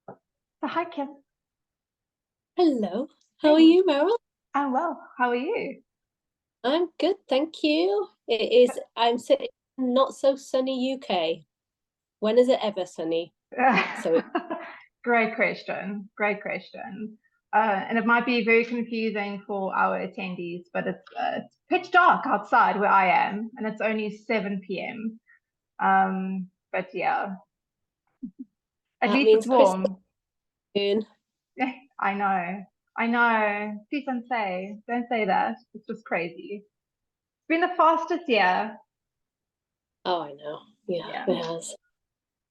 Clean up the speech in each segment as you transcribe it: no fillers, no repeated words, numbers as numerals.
So hi, Kim. Hello, how are you, Meryl? I'm well. How are you? I'm good, thank you. I'm sitting in not so sunny UK. When is it ever sunny? So Great question. Great question. And it might be very confusing for our attendees, but it's pitch dark outside where I am, and it's only 7 p.m. But yeah, at that least it's means Christmas warm. soon. I know. I know. Please don't say that. It's just crazy. It's been the fastest year. Oh, I know. Yeah, Yeah. it has.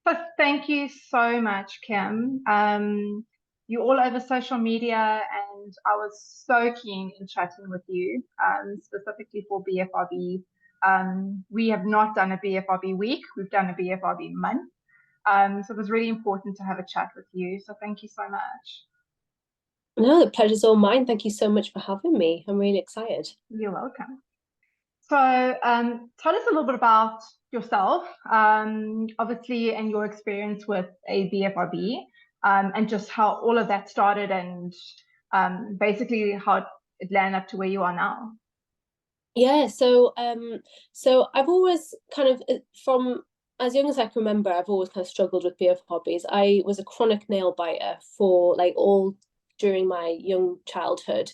So thank you so much, Kim. You're all over social media, and I was so keen in chatting with you, specifically for BFRB. We have not done a BFRB week, we've done a BFRB month. So it was really important to have a chat with you. So thank you so much. No, the pleasure's all mine. Thank you so much for having me. I'm really excited. You're welcome. So tell us a little bit about yourself, obviously, and your experience with a BFRB, and just how all of that started and basically how it landed up to where you are now. Yeah, so I've always kind of from as young as I can remember, I've always kind of struggled with BFRBs. I was a chronic nail biter for like all during my young childhood.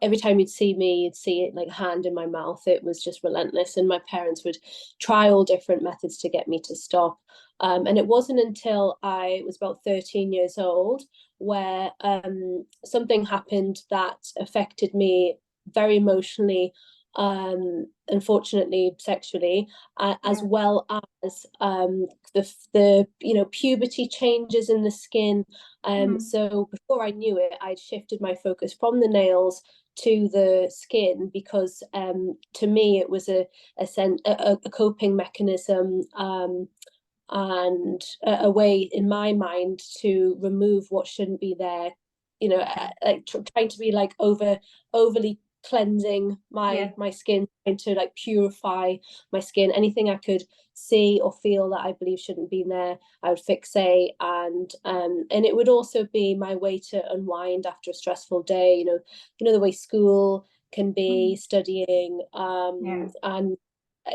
Every time you'd see me, you'd see it like hand in my mouth. It was just relentless, and my parents would try all different methods to get me to stop. And it wasn't until I was about 13 years old where something happened that affected me very emotionally, unfortunately sexually, as well as the puberty changes in the skin. So before I knew it, I'd shifted my focus from the nails to the skin because to me it was a coping mechanism, and a way in my mind to remove what shouldn't be there, like trying to be like overly cleansing my skin, trying to like purify my skin. Anything I could see or feel that I believe shouldn't be there, I would fixate. And it would also be my way to unwind after a stressful day. The way school can be, studying, and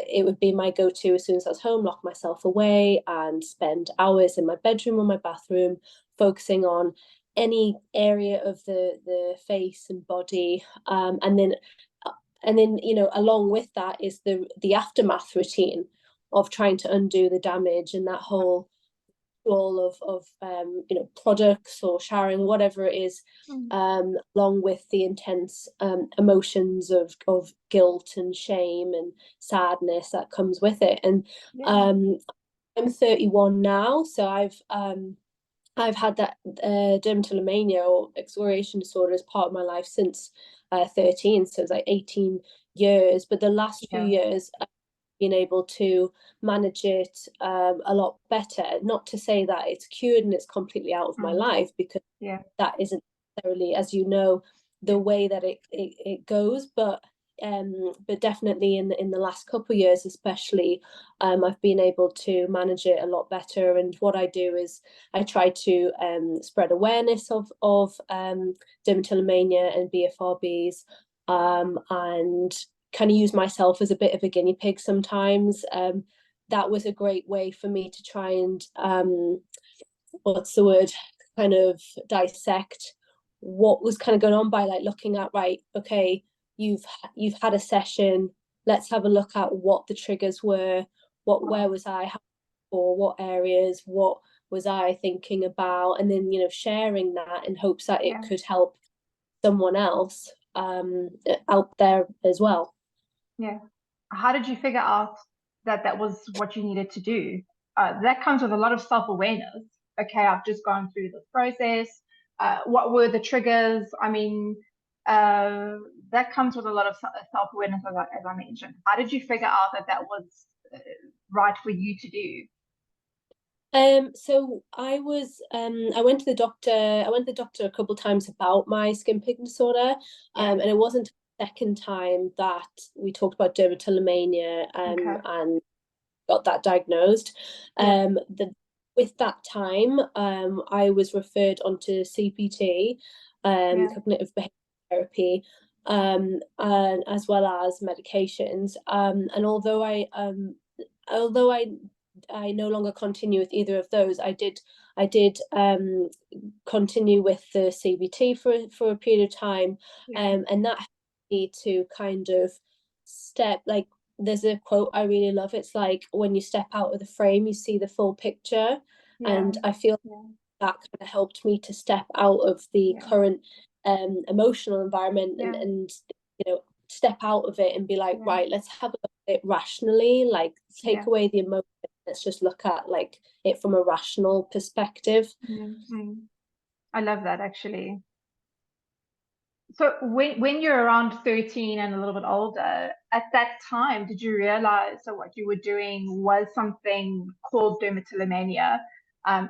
it would be my go-to as soon as I was home, lock myself away and spend hours in my bedroom or my bathroom focusing on any area of the face and body, and then along with that is the aftermath routine of trying to undo the damage, and that whole all of products or showering, whatever it is, along with the intense emotions of guilt and shame and sadness that comes with it. And I'm 31 now, so I've had that dermatillomania or excoriation disorder as part of my life since 13, so it's like 18 years. But the last few years, been able to manage it a lot better. Not to say that it's cured and it's completely out of my life, because that isn't necessarily, as you know, the way that it goes. But definitely in the last couple of years, especially, I've been able to manage it a lot better. And what I do is I try to spread awareness of dermatillomania and BFRBs, and kind of use myself as a bit of a guinea pig sometimes. That was a great way for me to try and what's the word, kind of dissect what was kind of going on by like looking at, right, okay, you've had a session, let's have a look at what the triggers were, where was I, or what areas, what was I thinking about, and then sharing that in hopes that it could help someone else out there as well. Yeah. How did you figure out that that was what you needed to do? That comes with a lot of self-awareness. Okay, I've just gone through this process. What were the triggers? I mean, that comes with a lot of self-awareness, as I mentioned. How did you figure out that that was right for you to do? So I went to the doctor. I went to the doctor a couple of times about my skin pigment disorder, and it wasn't the second time that we talked about dermatillomania, and got that diagnosed. The with that time, I was referred onto CPT, cognitive behavior therapy, and as well as medications. And although I no longer continue with either of those, I did continue with the CBT for a period of time, and that helped me to kind of like, there's a quote I really love. It's like, when you step out of the frame, you see the full picture. And I feel that kind of helped me to step out of the current emotional environment and step out of it and be like, right, let's have a look at it rationally, like take away the emotion. Let's just look at like it from a rational perspective. I love that, actually. So when you're around 13 and a little bit older, at that time, did you realize that what you were doing was something called dermatillomania?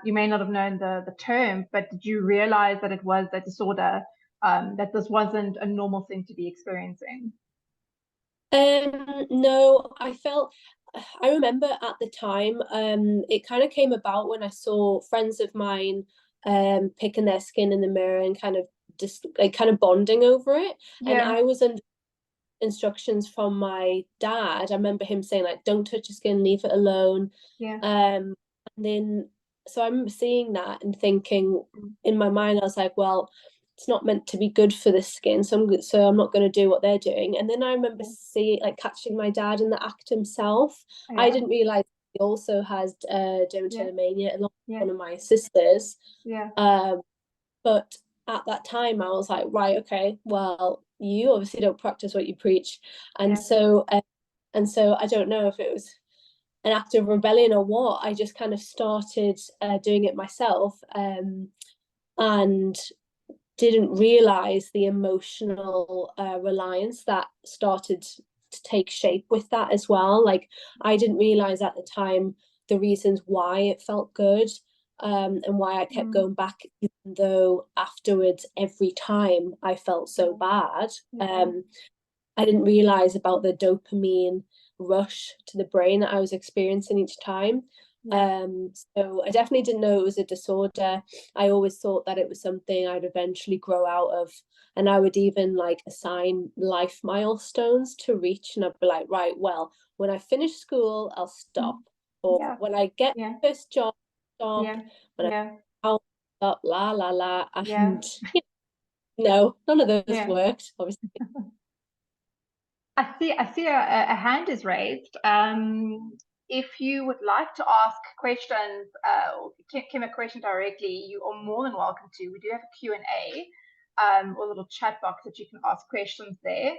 You may not have known the term, but did you realize that it was a disorder, that this wasn't a normal thing to be experiencing? No, I remember at the time, it kind of came about when I saw friends of mine picking their skin in the mirror and kind of just like kind of bonding over it. And I was under instructions from my dad. I remember him saying like, don't touch your skin, leave it alone. And then so I'm seeing that and thinking in my mind, I was like, well, it's not meant to be good for the skin, so I'm not going to do what they're doing. And then I remember catching my dad in the act himself. I didn't realize he also has dermatillomania, along with one of my sisters. But at that time I was like, right, okay, well, you obviously don't practice what you preach. And so I don't know if it was an act of rebellion or what. I just kind of started doing it myself, and didn't realize the emotional reliance that started to take shape with that as well. Like, I didn't realize at the time the reasons why it felt good, and why I kept going back, even though afterwards every time I felt so bad. I didn't realize about the dopamine rush to the brain that I was experiencing each time. So I definitely didn't know it was a disorder. I always thought that it was something I'd eventually grow out of, and I would even like assign life milestones to reach, and I'd be like, right, well, when I finish school, I'll stop, or when I get my first job, stop, when I stop, la la la, and no, none of those worked, obviously. I see a hand is raised. If you would like to ask questions, or Kim a question directly, you are more than welcome to. We do have a Q&A, or a little chat box that you can ask questions there.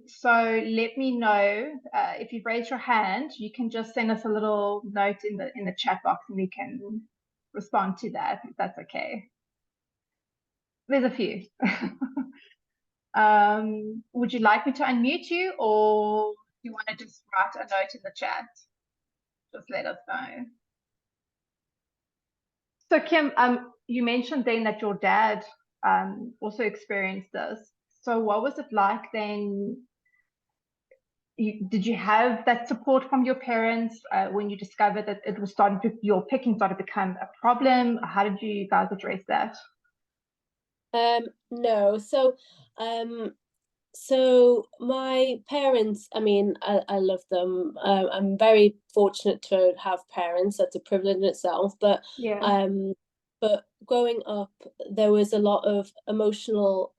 So let me know if you've raised your hand. You can just send us a little note in the chat box, and we can respond to that, if that's okay. There's a few. Would you like me to unmute you, or do you want to just write a note in the chat? Just let us know. So Kim, you mentioned then that your dad also experienced this. So what was it like then? Did you have that support from your parents when you discovered that it was your picking started to become a problem? How did you guys address that? No, so my parents, I mean, I love them. I'm very fortunate to have parents. That's a privilege in itself. But growing up, there was a lot of emotional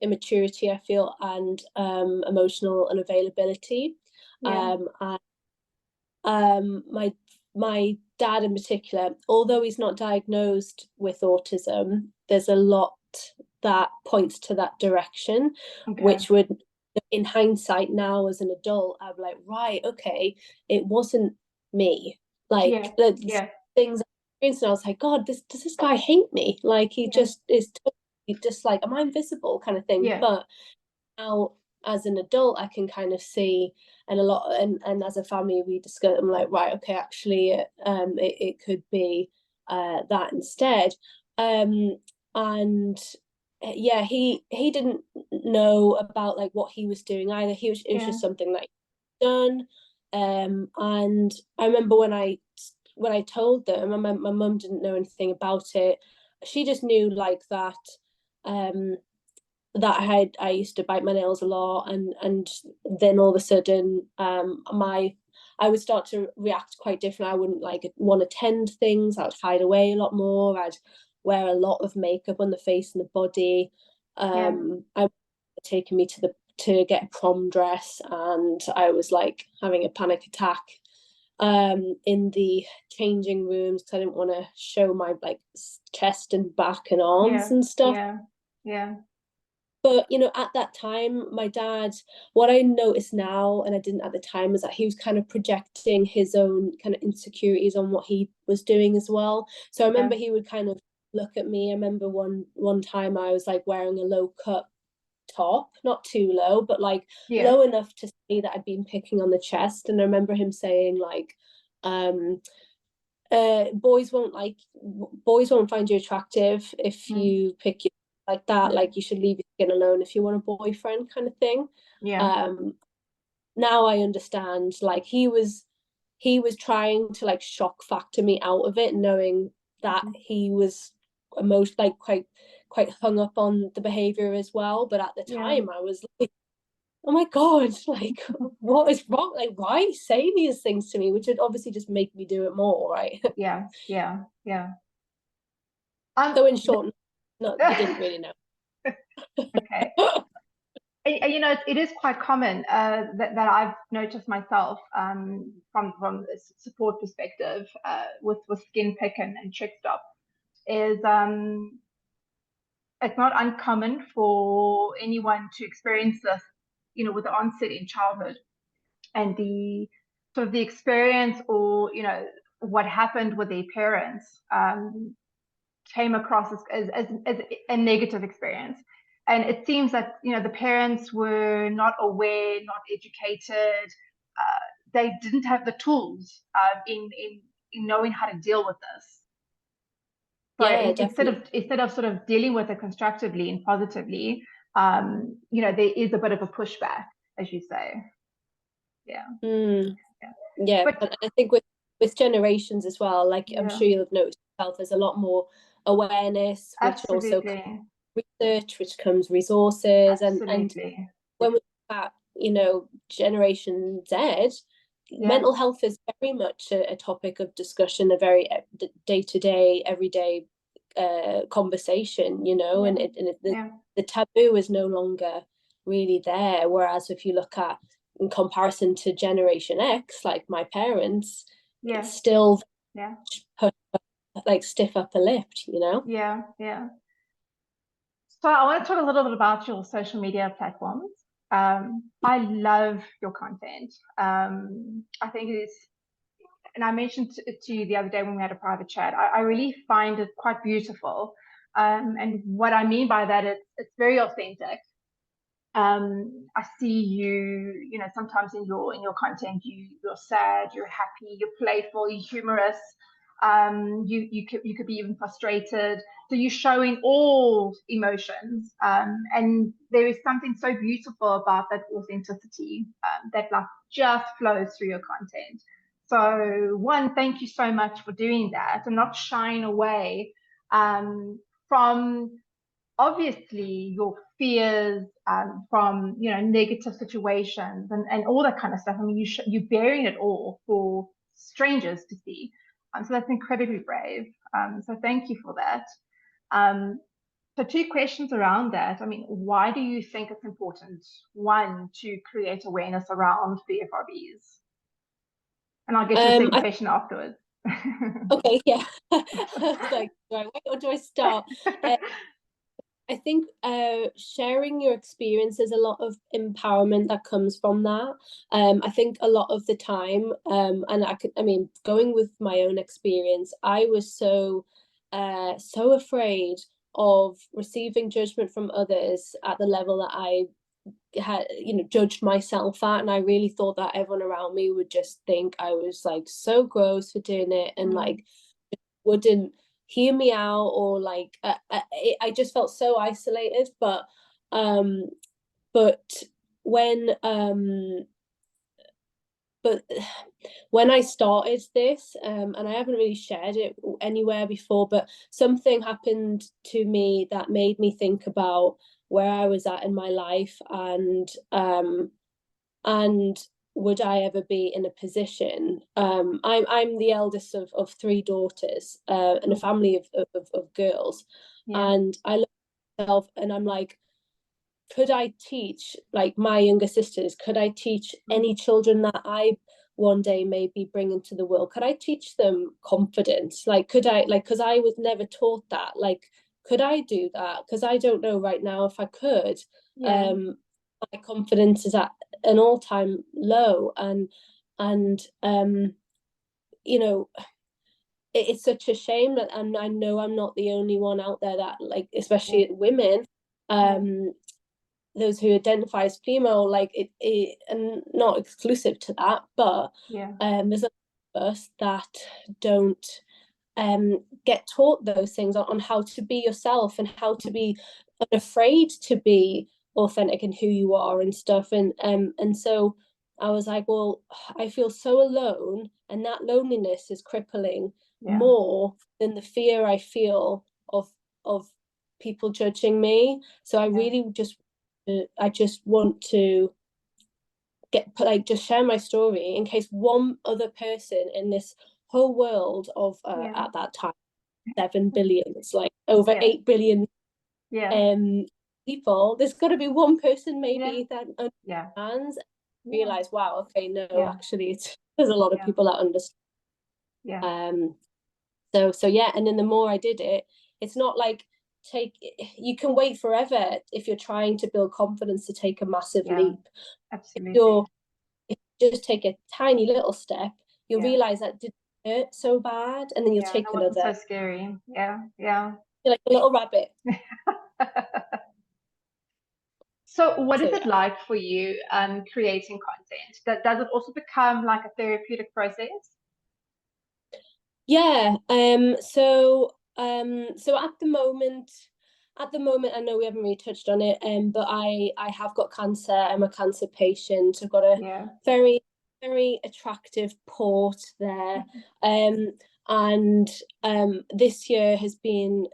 immaturity, I feel, and emotional unavailability. My dad in particular, although he's not diagnosed with autism, there's a lot that points to that direction, which would, in hindsight now as an adult, I'm like, right, okay, it wasn't me. Like the things I experienced, and I was like, God, does this guy hate me? Like, he just is totally just like, am I invisible, kind of thing. But now as an adult, I can kind of see, and a lot, and as a family we discuss, I'm like, right, okay, actually it could be that instead. And yeah, he didn't know about like what he was doing either. It was just something that he'd done. And I remember when I when I told them, and my mum didn't know anything about it. She just knew like that that I used to bite my nails a lot, and then all of a sudden I would start to react quite different. I wouldn't like want to tend things. I would hide away a lot more. I'd wear a lot of makeup on the face and the body. I taken me to get a prom dress, and I was like having a panic attack in the changing rooms because I didn't want to show my like chest and back and arms and stuff. Yeah. But you know, at that time, my dad, what I notice now, and I didn't at the time, is that he was kind of projecting his own kind of insecurities on what he was doing as well. So I remember he would kind of look at me. I remember one time I was like wearing a low cut top, not too low, but like low enough to say that I'd been picking on the chest. And I remember him saying like, boys won't find you attractive if you pick you like that. Like you should leave your skin alone if you want a boyfriend, kind of thing. Now I understand, like he was trying to like shock factor me out of it, knowing that he was like quite hung up on the behavior as well. But at the time I was like, oh my God, like what is wrong? Like, why are you saying these things to me? Which would obviously just make me do it more, right? Yeah. So in short, no, you didn't really know. Okay. And, you know, it is quite common that I've noticed myself from the support perspective with skin pick and trick stop is it's not uncommon for anyone to experience this, you know, with the onset in childhood, and the sort of the experience, or you know, what happened with their parents came across as a negative experience. And it seems that, you know, the parents were not aware, not educated. They didn't have the tools in knowing how to deal with this. So instead of sort of dealing with it constructively and positively, you know, there is a bit of a pushback, as you say. But I think with generations as well, like I'm sure you'll have noticed yourself, there's a lot more awareness, which also comes research, which comes resources, and when we look at, you know, Generation Z, mental health is very much a topic of discussion, a very day-to-day, everyday conversation, you know, and the taboo is no longer really there. Whereas if you look at, in comparison to Generation X, like my parents, it's still like stiff upper lip, you know? So I want to talk a little bit about your social media platforms. I love your content. I think it is, and I mentioned it to you the other day when we had a private chat, I really find it quite beautiful. And what I mean by that is it's very authentic. I see you, you know, sometimes in your content, you're sad, you're happy, you're playful, you're humorous. You could be even frustrated. So you're showing all emotions, and there is something so beautiful about that authenticity that like just flows through your content. So one, thank you so much for doing that and not shying away from obviously your fears, from, you know, negative situations and all that kind of stuff. I mean, you're bearing it all for strangers to see. So that's incredibly brave. So thank you for that. So two questions around that. I mean, why do you think it's important, one, to create awareness around BFRBs? And I'll get to the second question afterwards. Okay, yeah. I was like, do I wait or do I start? I think sharing your experience, there's a lot of empowerment that comes from that. I think a lot of the time, and I mean, going with my own experience, I was so afraid of receiving judgment from others at the level that I had, you know, judged myself at, and I really thought that everyone around me would just think I was like so gross for doing it, and like wouldn't hear me out, or like I just felt so isolated. But when but when I started this, and I haven't really shared it anywhere before, but something happened to me that made me think about where I was at in my life, and would I ever be in a position? I'm the eldest of three daughters, and a family of girls, and I look at myself and I'm like, could I teach, like, my younger sisters? Could I teach any children that I one day maybe bring into the world? Could I teach them confidence? Like, could I, like, because I was never taught that. Like, could I do that? Because I don't know right now if I could. My confidence is at an all-time low, and you know, it's such a shame that, and I know I'm not the only one out there that, like, especially women, those who identify as female, like it and not exclusive to that, but there's a lot of us that don't get taught those things on how to be yourself and how to be unafraid to be authentic in who you are and stuff. And so I was like, well, I feel so alone, and that loneliness is crippling more than the fear I feel of people judging me. So I really just want to just share my story in case one other person in this whole world of at that time 7 billion, it's like over 8 billion people, there's got to be one person maybe that understands, realize, wow, okay, no, actually there's a lot of people that understand. So yeah, and then the more I did it, it's not like you can wait forever if you're trying to build confidence to take a massive leap. Absolutely. If you just take a tiny little step, you'll realize that didn't hurt so bad, and then you'll take another. So scary. You're like a little rabbit. So what is it like for you creating content? Does it also become like a therapeutic process? Yeah. So at the moment, I know we haven't really touched on it, but I have got cancer. I'm a cancer patient. I've got a very, very attractive port there. And this year has been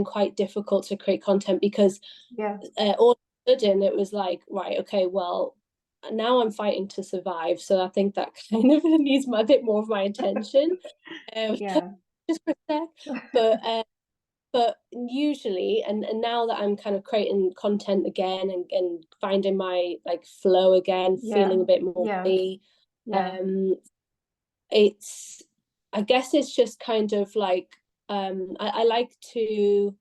quite difficult to create content because all of a sudden it was like, right, okay, well, now I'm fighting to survive. So I think that kind of needs a bit more of my attention. Just for a sec. But usually, and now that I'm kind of creating content again and finding my like flow again, feeling a bit more me, I guess it's just kind of like I like to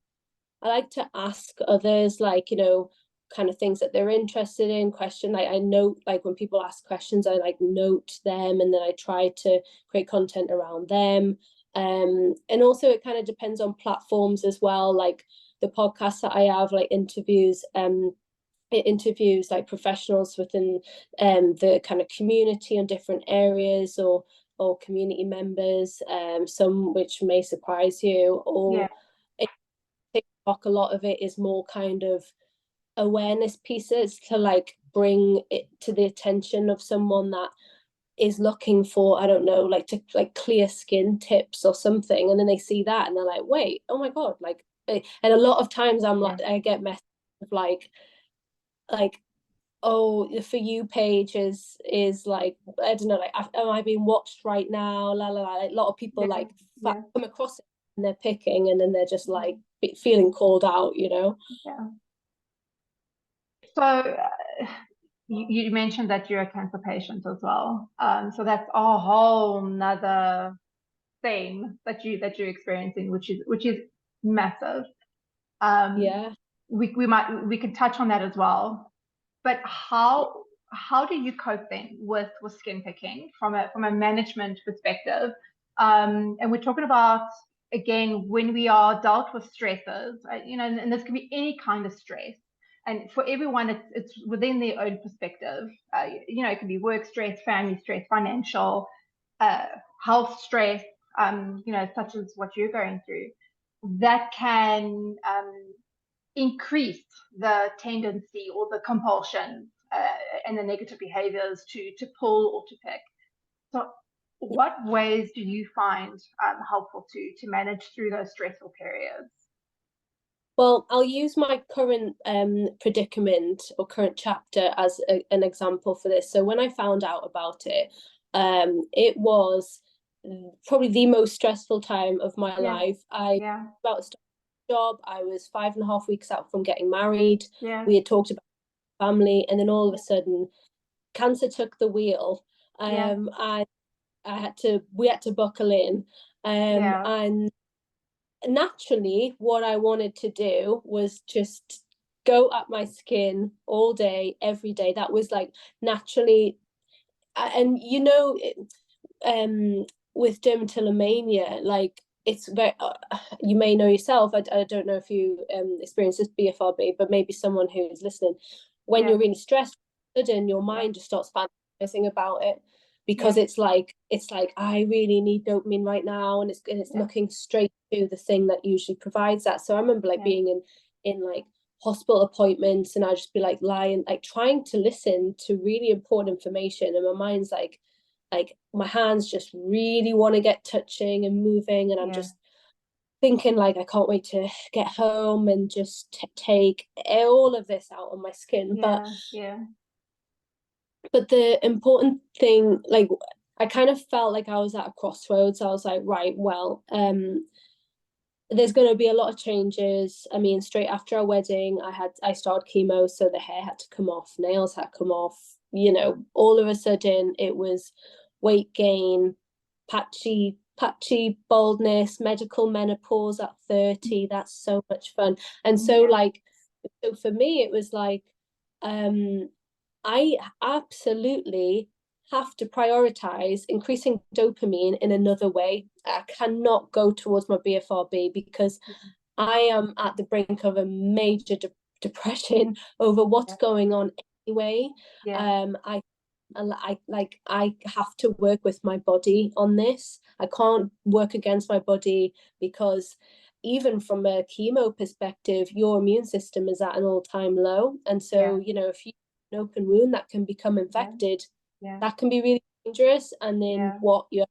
ask others, like, you know, kind of things that they're interested in, like I note, like when people ask questions, I like note them, and then I try to create content around them. And also it kind of depends on platforms as well, like the podcasts that I have, like interviews, it interviews like professionals within the kind of community in different areas, or community members, some which may surprise you, or TikTok, a lot of it is more kind of awareness pieces to like bring it to the attention of someone that is looking for, I don't know, like to like clear skin tips or something, and then they see that and they're like, wait, oh my god, like, and a lot of times I'm like, I get messages of like oh, the For You page is like, I don't know, like, am I being watched right now, la la la, like, a lot of people like come across it and they're picking, and then they're just like feeling called out, you know. So you mentioned that you're a cancer patient as well, so that's a whole nother thing that you're experiencing, which is massive. We can touch on that as well, but how do you cope then with skin picking from a management perspective? And we're talking about, again, when we are dealt with stresses, you know, and this can be any kind of stress. And for everyone, it's within their own perspective. You know, it can be work stress, family stress, financial, health stress, you know, such as what you're going through. That can increase the tendency or the compulsion and the negative behaviors to pull or to pick. So what ways do you find helpful to manage through those stressful periods? Well, I'll use my current predicament or current chapter as an example for this. So when I found out about it, it was probably the most stressful time of my life. I was about to start a job. I was 5.5 weeks out from getting married. We had talked about family, and then all of a sudden, cancer took the wheel. And we had to buckle in. And naturally, what I wanted to do was just go at my skin all day, every day. That was like naturally, and with dermatillomania, like it's very. You may know yourself. I don't know if you experience this BFRB, but maybe someone who's listening. When you're really stressed, sudden your mind just starts fantasizing about it. Because it's like I really need dopamine right now, and it's looking straight to the thing that usually provides that. So I remember like being in like hospital appointments, and I'd just be like lying, like trying to listen to really important information, and my mind's like my hands just really want to get touching and moving, and I'm just thinking like I can't wait to get home and just take all of this out on my skin. But the important thing, like I kind of felt like I was at a crossroads. I was like, right, well, there's going to be a lot of changes. I mean, straight after our wedding, I started chemo, so the hair had to come off, nails had to come off. All of a sudden it was weight gain, patchy baldness, medical menopause at 30. That's so much fun. And so for me, it was like, I absolutely have to prioritize increasing dopamine in another way. I cannot go towards my BFRB because I am at the brink of a major depression over what's going on anyway. I have to work with my body on this. I can't work against my body because even from a chemo perspective, your immune system is at an all-time low. And so, if you have an open wound that can become infected, that can be really dangerous. And then what you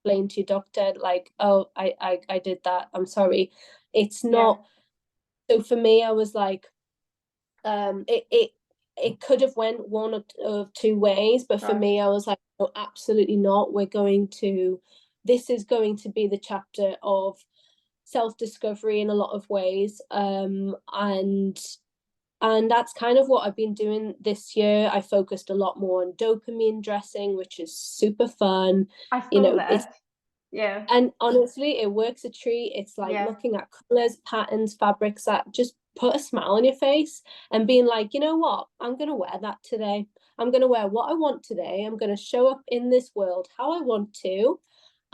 explain to your doctor, like, oh, I did that, I'm sorry. It's not. So for me, I was like, it could have went one of two ways, but for me, I was like, no, absolutely not. This is going to be the chapter of self-discovery in a lot of ways, and that's kind of what I've been doing this year. I focused a lot more on dopamine dressing, which is super fun. I saw that. And honestly, it works a treat. It's like looking at colors, patterns, fabrics that just put a smile on your face and being like, you know what, I'm going to wear that today. I'm going to wear what I want today. I'm going to show up in this world how I want to,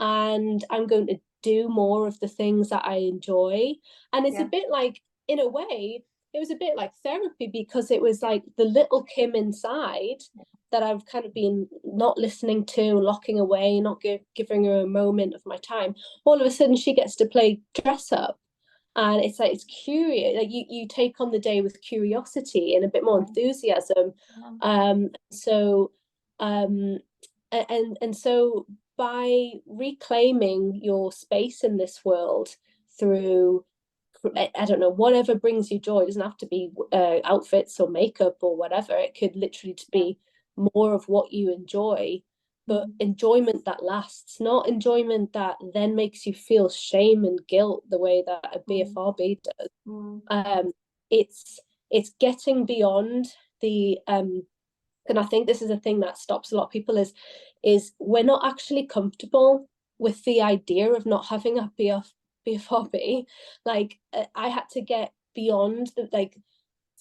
and I'm going to do more of the things that I enjoy. And it's a bit like, in a way, it was a bit like therapy, because it was like the little Kim inside that I've kind of been not listening to, locking away, not giving her a moment of my time. All of a sudden she gets to play dress up. And it's like, it's curious, like you take on the day with curiosity and a bit more enthusiasm. So by reclaiming your space in this world through, I don't know, whatever brings you joy. It doesn't have to be outfits or makeup or whatever. It could literally be more of what you enjoy, but enjoyment that lasts, not enjoyment that then makes you feel shame and guilt the way that a BFRB does. It's getting beyond the and I think this is a thing that stops a lot of people is we're not actually comfortable with the idea of not having a BFRB. Like I had to get beyond like,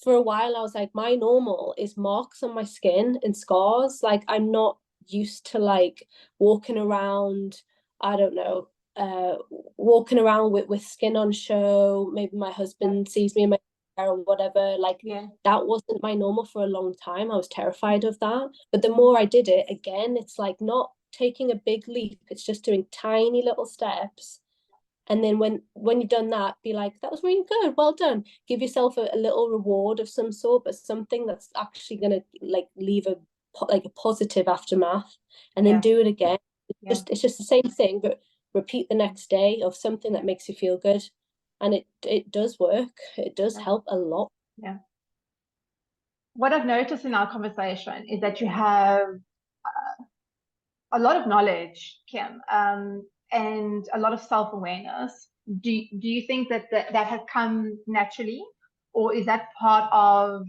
for a while I was like, my normal is marks on my skin and scars. Like I'm not used to like walking around, I don't know, walking around with skin on show. Maybe my husband sees me in my hair or whatever. Like that wasn't my normal for a long time. I was terrified of that. But the more I did it, again, it's like not taking a big leap. It's just doing tiny little steps And then when you've done that, be like, that was really good, well done. Give yourself a little reward of some sort, but something that's actually going to like leave a positive aftermath, and then do it again. It's just the same thing, but repeat the next day of something that makes you feel good. And it does work. It does help a lot. Yeah. What I've noticed in our conversation is that you have a lot of knowledge, Kim, and a lot of self-awareness. Do you think that has come naturally, or is that part of,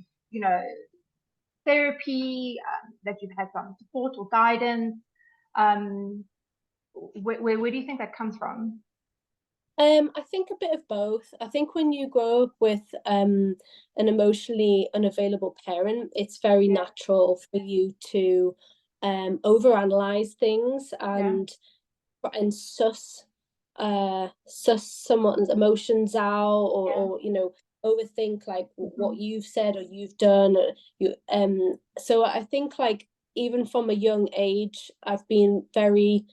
therapy, that you've had some support or guidance? Where do you think that comes from? I think a bit of both. I think when you grow up with an emotionally unavailable parent, it's very natural for you to overanalyze things and suss someone's emotions out, or overthink like what you've said or you've done. So I think like even from a young age, I've been very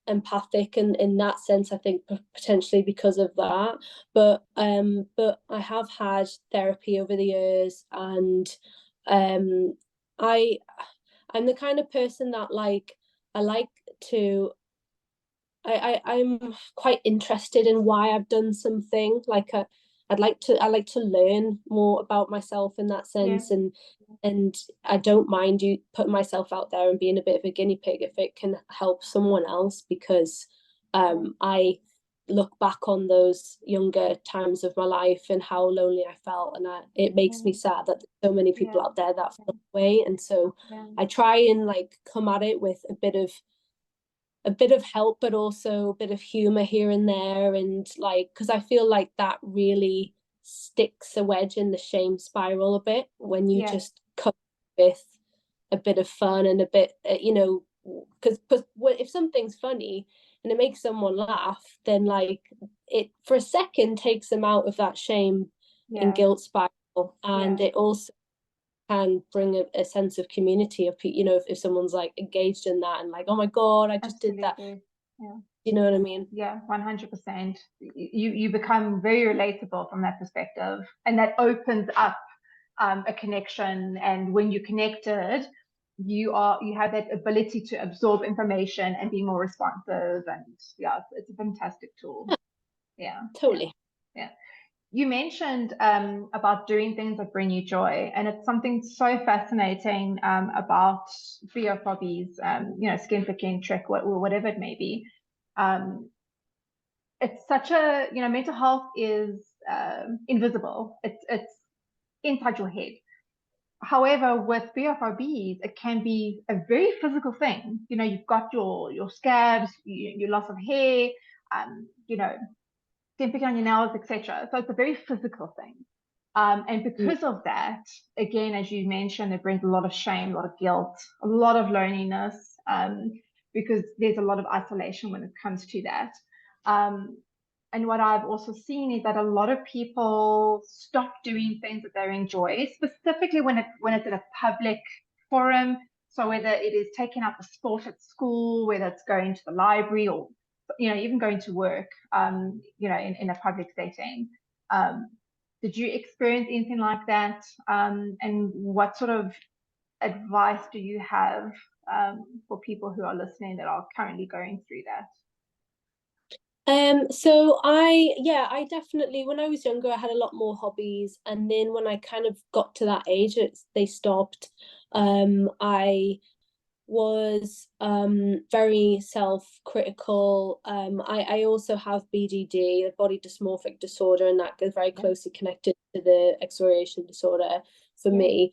empathic in that sense. I think potentially because of that, but I have had therapy over the years, and I'm the kind of person that I like to I'm quite interested in why I've done something. Like I like to learn more about myself in that sense, and I don't mind you putting myself out there and being a bit of a guinea pig if it can help someone else, because I look back on those younger times of my life and how lonely I felt, and it makes me sad that there's so many people out there that feel that way. And so I try and like come at it with a bit of help, but also a bit of humor here and there, and like, because I feel like that really sticks a wedge in the shame spiral a bit when you just come with a bit of fun and a bit, because if something's funny and it makes someone laugh, then like it for a second takes them out of that shame and guilt spiral, and it also can bring a sense of community of, if someone's like engaged in that and like, oh my God, I just did that. You know what I mean? 100%. You become very relatable from that perspective, and that opens up a connection. And when you're connected, you have that ability to absorb information and be more responsive. And it's a fantastic tool. Totally. You mentioned about doing things that bring you joy, and it's something so fascinating about BFRBs, skin for kin trick, whatever it may be. It's such a, mental health is invisible. It's inside your head. However, with BFRBs, it can be a very physical thing. You've got your scabs, your loss of hair, skin picking on your nails, etc. So it's a very physical thing. And because of that, again, as you mentioned, it brings a lot of shame, a lot of guilt, a lot of loneliness, because there's a lot of isolation when it comes to that. And what I've also seen is that a lot of people stop doing things that they enjoy, specifically when it's in a public forum. So whether it is taking up a sport at school, whether it's going to the library, or even going to work, in a public setting. Did you experience anything like that? And what sort of advice do you have for people who are listening that are currently going through that? So I definitely, when I was younger, I had a lot more hobbies, and then when I kind of got to that age, they stopped. I was very self-critical. I also have BDD, a body dysmorphic disorder, and that goes very closely connected to the exfoliation disorder for me.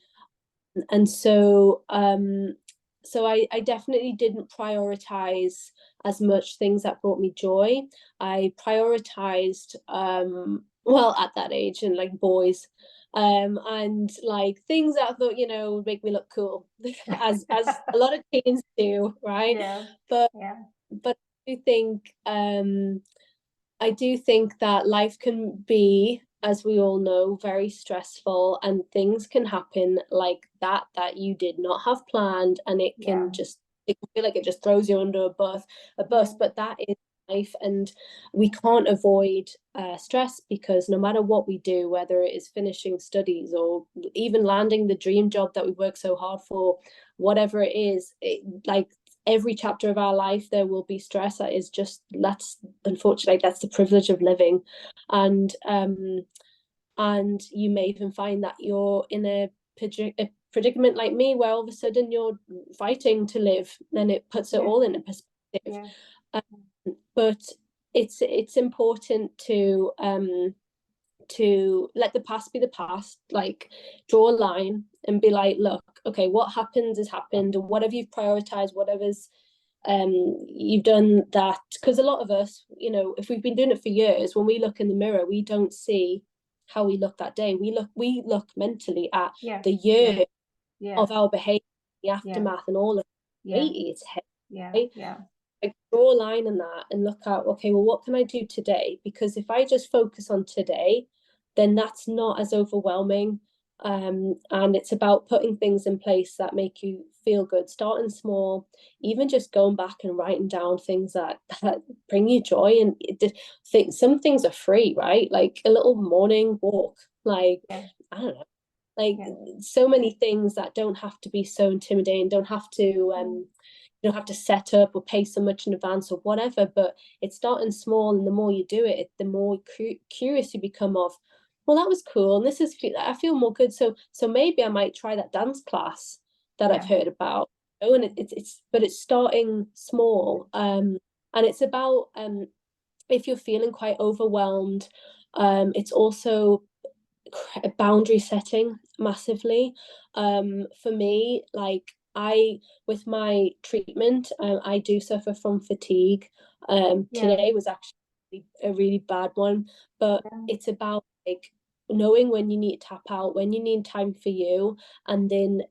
And so I definitely didn't prioritize as much things that brought me joy. I prioritized well, at that age, and like boys, and like things that I thought, would make me look cool, as a lot of teens do, right? But I do think that life can be, as we all know, very stressful, and things can happen like that you did not have planned, and it can feel like it just throws you under a bus. But that is life, and we can't avoid stress, because no matter what we do, whether it is finishing studies or even landing the dream job that we work so hard for, whatever it is, like every chapter of our life there will be stress. That is just, that's unfortunately, that's the privilege of living. And you may even find that you're in a predicament like me, where all of a sudden you're fighting to live, and it puts it all in a perspective. But it's important to let the past be the past, like draw a line and be like, look, okay, what happens has happened, and whatever you've prioritized, whatever's you've done that. Because a lot of us, you know, if we've been doing it for years, when we look in the mirror, we don't see how we look that day. We look mentally at the year of our behavior, the aftermath, and all of it. It's heavy. Like, draw a line in that and look at, okay, well, what can I do today? Because if I just focus on today, then that's not as overwhelming. And it's about putting things in place that make you feel good, starting small, even just going back and writing down things that bring you joy. And some things are free, right? Like a little morning walk, like I don't know, like so many things that don't have to be so intimidating, don't have to you don't have to set up or pay so much in advance or whatever. But it's starting small, and the more you do it, the more curious you become of, well, that was cool, and this is, I feel more good, so maybe I might try that dance class that I've heard about. Oh, and but it's starting small. And it's about if you're feeling quite overwhelmed, it's also boundary setting massively. For me, like, with my treatment, I do suffer from fatigue. Today was actually a really bad one, but it's about like knowing when you need to tap out, when you need time for you, and then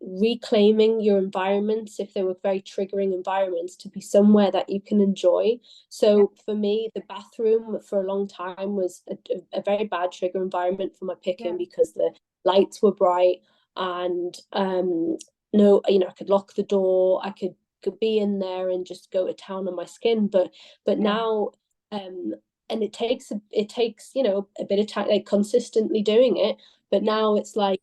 reclaiming your environments, if they were very triggering environments, to be somewhere that you can enjoy. So for me, the bathroom for a long time was a very bad trigger environment for my picking, because the lights were bright, and no, you know, I could lock the door, I could be in there and just go to town on my skin. But now and it takes you know, a bit of time, like consistently doing it. But now it's like,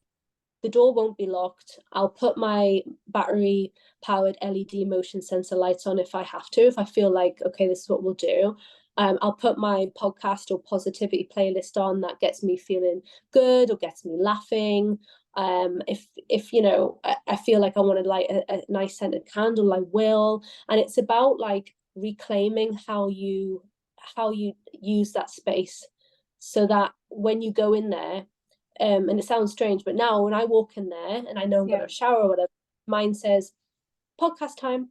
the door won't be locked. I'll put my battery powered LED motion sensor lights on if I have to, if I feel like, okay, this is what we'll do. I'll put my podcast or positivity playlist on that gets me feeling good or gets me laughing. If you know, I feel like I want to light a nice scented candle, I will. And it's about like reclaiming how you use that space, so that when you go in there, and it sounds strange, but now when I walk in there and I know I'm going to shower or whatever, mine says podcast time,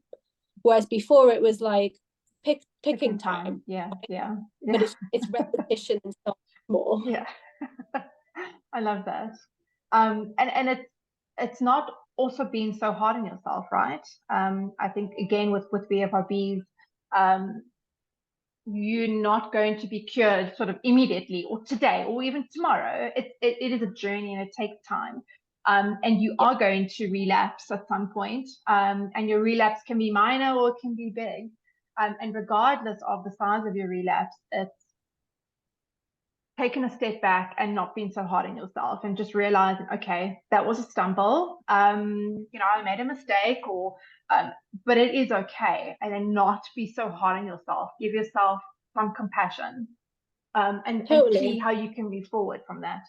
whereas before it was like picking time. But it's repetition and so more. I love that. And it's not also being so hard on yourself, right? I think again with BFRBs, you're not going to be cured sort of immediately or today or even tomorrow. It is a journey, and it takes time. And you are going to relapse at some point. And your relapse can be minor or it can be big. And regardless of the size of your relapse, it's taking a step back and not being so hard on yourself, and just realizing, okay, that was a stumble. You know, I made a mistake, or but it is okay. And then not be so hard on yourself. Give yourself some compassion, and see how you can move forward from that.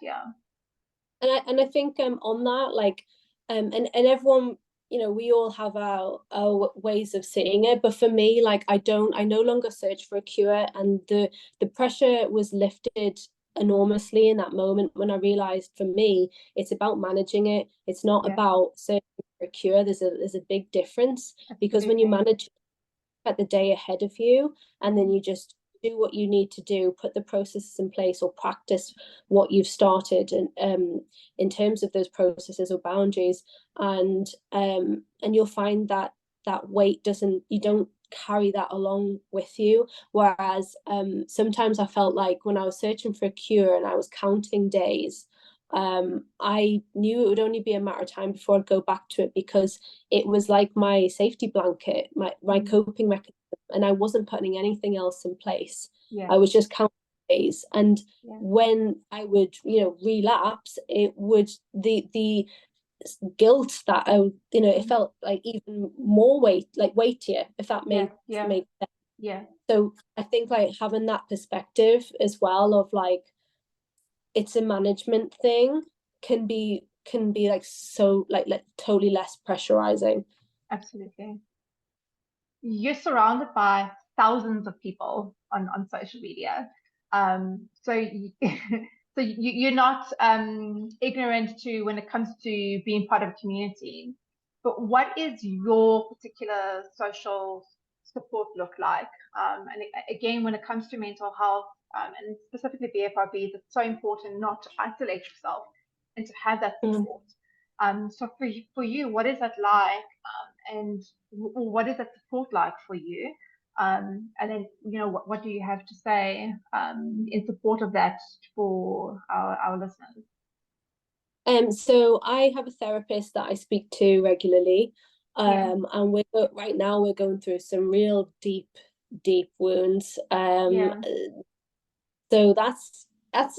And I think on that, like, and everyone, you know, we all have our ways of seeing it. But for me, like, I no longer search for a cure, and the pressure was lifted enormously in that moment when I realized, for me, it's about managing it. It's not about searching for a cure. There's a big difference. Because when you manage at the day ahead of you, and then you just do what you need to do, put the processes in place, or practice what you've started, and in terms of those processes or boundaries, and you'll find that weight you don't carry that along with you. Whereas sometimes I felt like when I was searching for a cure and I was counting days, I knew it would only be a matter of time before I'd go back to it, because it was like my safety blanket, my coping mechanism and I wasn't putting anything else in place. Yeah. I was just counting days, and Yeah. when I would, relapse, it would the guilt that it felt like even more weightier, if that made sense. Yeah. So I think like having that perspective as well of like it's a management thing can be like so like totally less pressurizing. Absolutely. You're surrounded by thousands of people on social media. So so you're not ignorant to when it comes to being part of a community. But what is your particular social support look like? And again, when it comes to mental health, and specifically BFRBs, it's so important not to isolate yourself and to have that support. So for you, what is that like? And what is that support like for you? And then, what do you have to say in support of that for our listeners? So I have a therapist that I speak to regularly, and right now we're going through some real deep wounds. So that's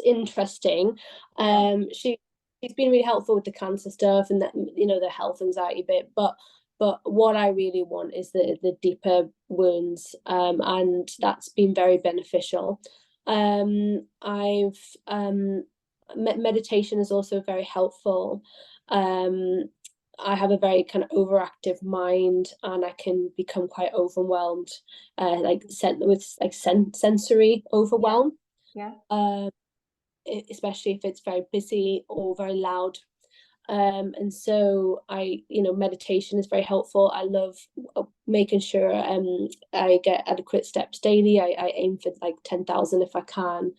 interesting. She's been really helpful with the cancer stuff and that, the health anxiety bit, but what I really want is the deeper wounds, and that's been very beneficial. I've meditation is also very helpful. I have a very kind of overactive mind, and I can become quite overwhelmed, with sensory overwhelm. Especially if it's very busy or very loud. And so meditation is very helpful. I love making sure I get adequate steps daily. I aim for like 10,000 if I can.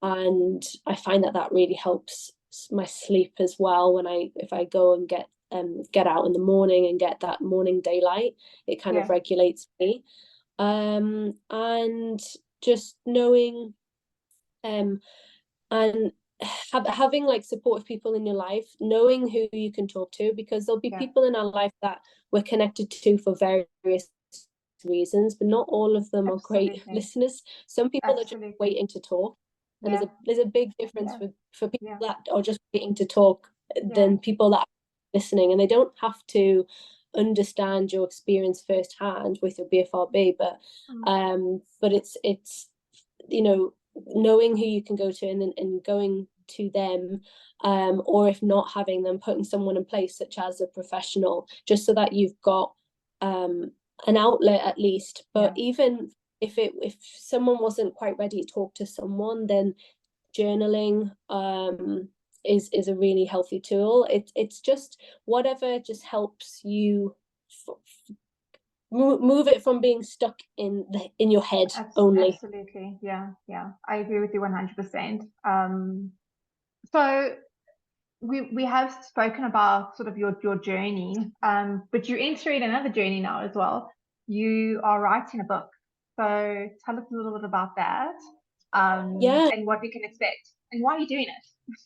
And I find that really helps my sleep as well. If I go and get out in the morning and get that morning daylight, it kind of regulates me. And just knowing and having like supportive people in your life, knowing who you can talk to, because there'll be people in our life that we're connected to for various reasons, but not all of them are great listeners. Some people are just waiting to talk, and there's a big difference for people that are just waiting to talk than people that are listening, and they don't have to understand your experience firsthand with your BFRB, but it's knowing who you can go to and going to them, or if not having them, putting someone in place such as a professional, just so that you've got an outlet at least. But even if someone wasn't quite ready to talk to someone, then journaling is a really healthy tool. It's just whatever just helps you move it from being stuck in your head only. Absolutely. Yeah. I agree with you 100%. So we have spoken about sort of your journey, but you're entering another journey now as well. You are writing a book. So tell us a little bit about that, and what we can expect, and why are you doing it?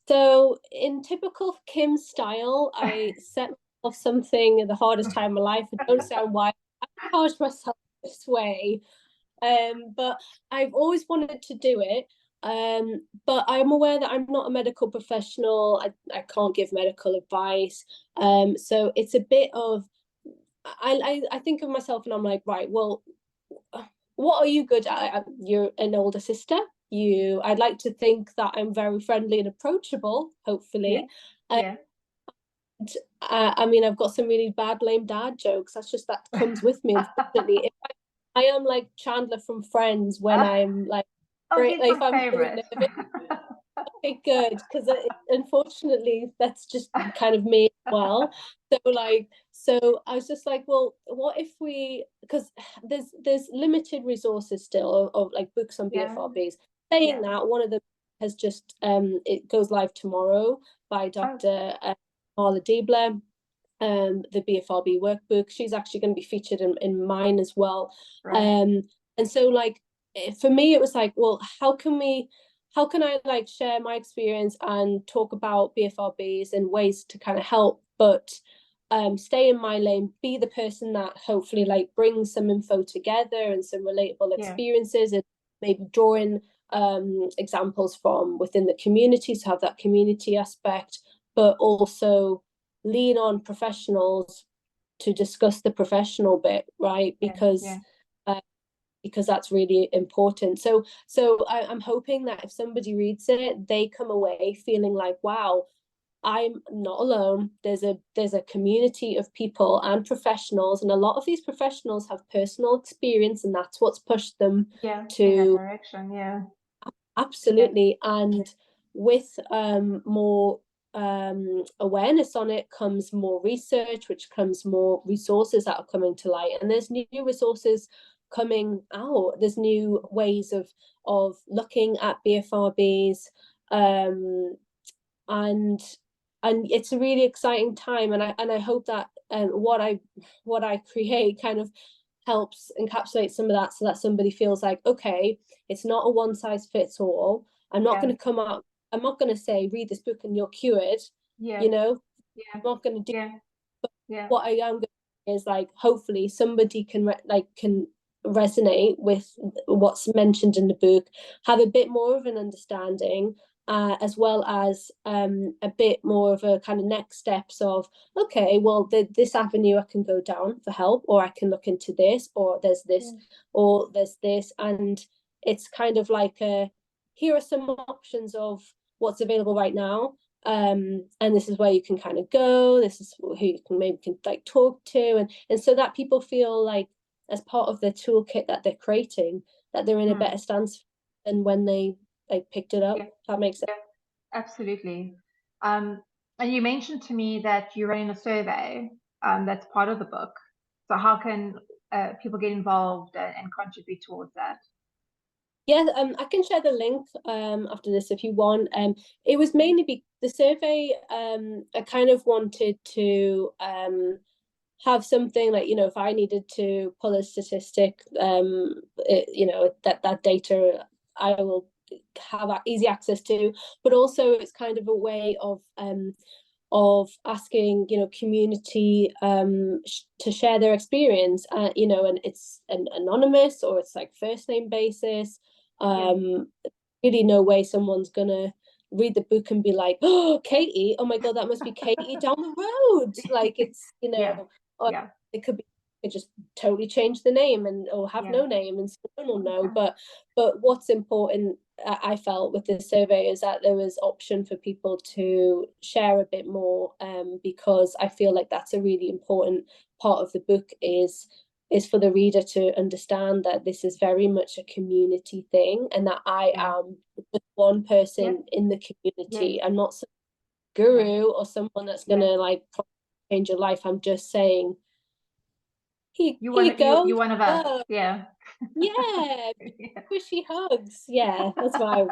So in typical Kim style, I set myself something the hardest time of my life. I don't sound why I charged myself this way, but I've always wanted to do it. But I'm aware that I'm not a medical professional. I can't give medical advice. So it's a bit of I think of myself and I'm like, right, well, what are you good at? You're an older sister. I'd like to think that I'm very friendly and approachable, hopefully. I mean, I've got some really bad lame dad jokes. That comes with me, unfortunately. I am like Chandler from Friends when I'm like, if I'm favorite. Really okay, good, because unfortunately that's just kind of me as well. So I was just like, well, what if because there's limited resources still of like books on BFRBs. Saying that, one of them has just it goes live tomorrow by Dr. Marla Diebler, the BFRB workbook. She's actually going to be featured in mine as well. And so like for me it was like, well, how can I like share my experience and talk about BFRBs and ways to kind of help, but stay in my lane, be the person that hopefully like brings some info together and some relatable experiences, and maybe drawing examples from within the community to have that community aspect, but also lean on professionals to discuss the professional bit, right? Because that's really important. So I'm hoping that if somebody reads it, they come away feeling like, wow, I'm not alone. There's a community of people and professionals, and a lot of these professionals have personal experience, and that's what's pushed them to in that direction. Absolutely. And with more awareness on it comes more research, which comes more resources that are coming to light, and there's new resources coming out. There's new ways of looking at BFRBs, and it's a really exciting time, and I hope that what I create kind of helps encapsulate some of that, so that somebody feels like, okay, it's not a one size fits all. I'm not going to come up, I'm not going to say read this book and you're cured, you know. I'm not going to do but what I am going to do is like, hopefully somebody can resonate with what's mentioned in the book, have a bit more of an understanding, as well as a bit more of a kind of next steps of, okay, well, this avenue I can go down for help, or I can look into this, or there's this, or there's this. And it's kind of like here are some options of what's available right now, and this is where you can kind of go, this is who you can like talk to, and so that people feel like, as part of their toolkit that they're creating, that they're in a better stance than when they picked it up. That makes sense. Absolutely. And you mentioned to me that you're running a survey that's part of the book. So how can people get involved and contribute towards that? Yeah, I can share the link after this if you want. It was mainly the survey. I kind of wanted to have something like, you know, if I needed to pull a statistic, you know, that data I will have easy access to, but also it's kind of a way of asking, you know, community to share their experience, you know, and it's anonymous, or it's like first name basis. Really no way someone's gonna read the book and be like, oh, Katie, oh my god, that must be Katie down the road. Like, it's, you know, it could be, it just totally change the name or have no name, and someone will know. But what's important, I felt, with this survey is that there was option for people to share a bit more, because I feel like that's a really important part of the book, is for the reader to understand that this is very much a community thing, and that I am one person in the community. I'm not some guru or someone that's gonna like change your life. I'm just saying, here you go. You're one of us. Yeah. Squishy hugs. Yeah, that's why.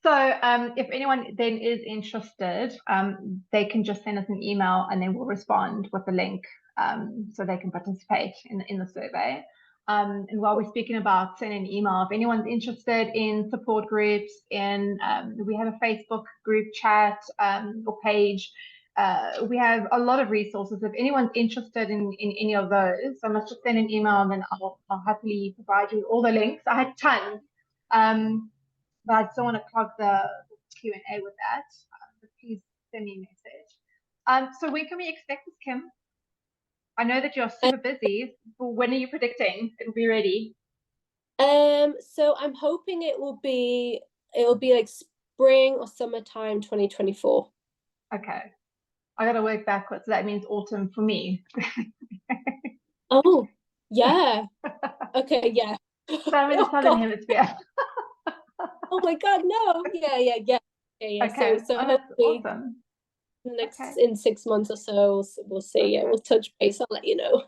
So if anyone then is interested, they can just send us an email, and then we'll respond with the link, so they can participate in the survey. And while we're speaking about sending an email, if anyone's interested in support groups, we have a Facebook group chat or page. We have a lot of resources. If anyone's interested in any of those, I must just send an email, and then I'll happily provide you with all the links. I had tons. But I still want to plug the Q&A with that. But please send me a message. So when can we expect this, Kim? I know that you're super busy, but when are you predicting it'll be ready? So I'm hoping it'll be like spring or summertime 2024. Okay. I gotta work backwards. So that means autumn for me. Oh, yeah. Okay, yeah. So I'm in the southern hemisphere. Oh my god, no. Yeah. Okay. So hopefully awesome. in 6 months or so we'll see. Yeah, we'll touch base. I'll let you know.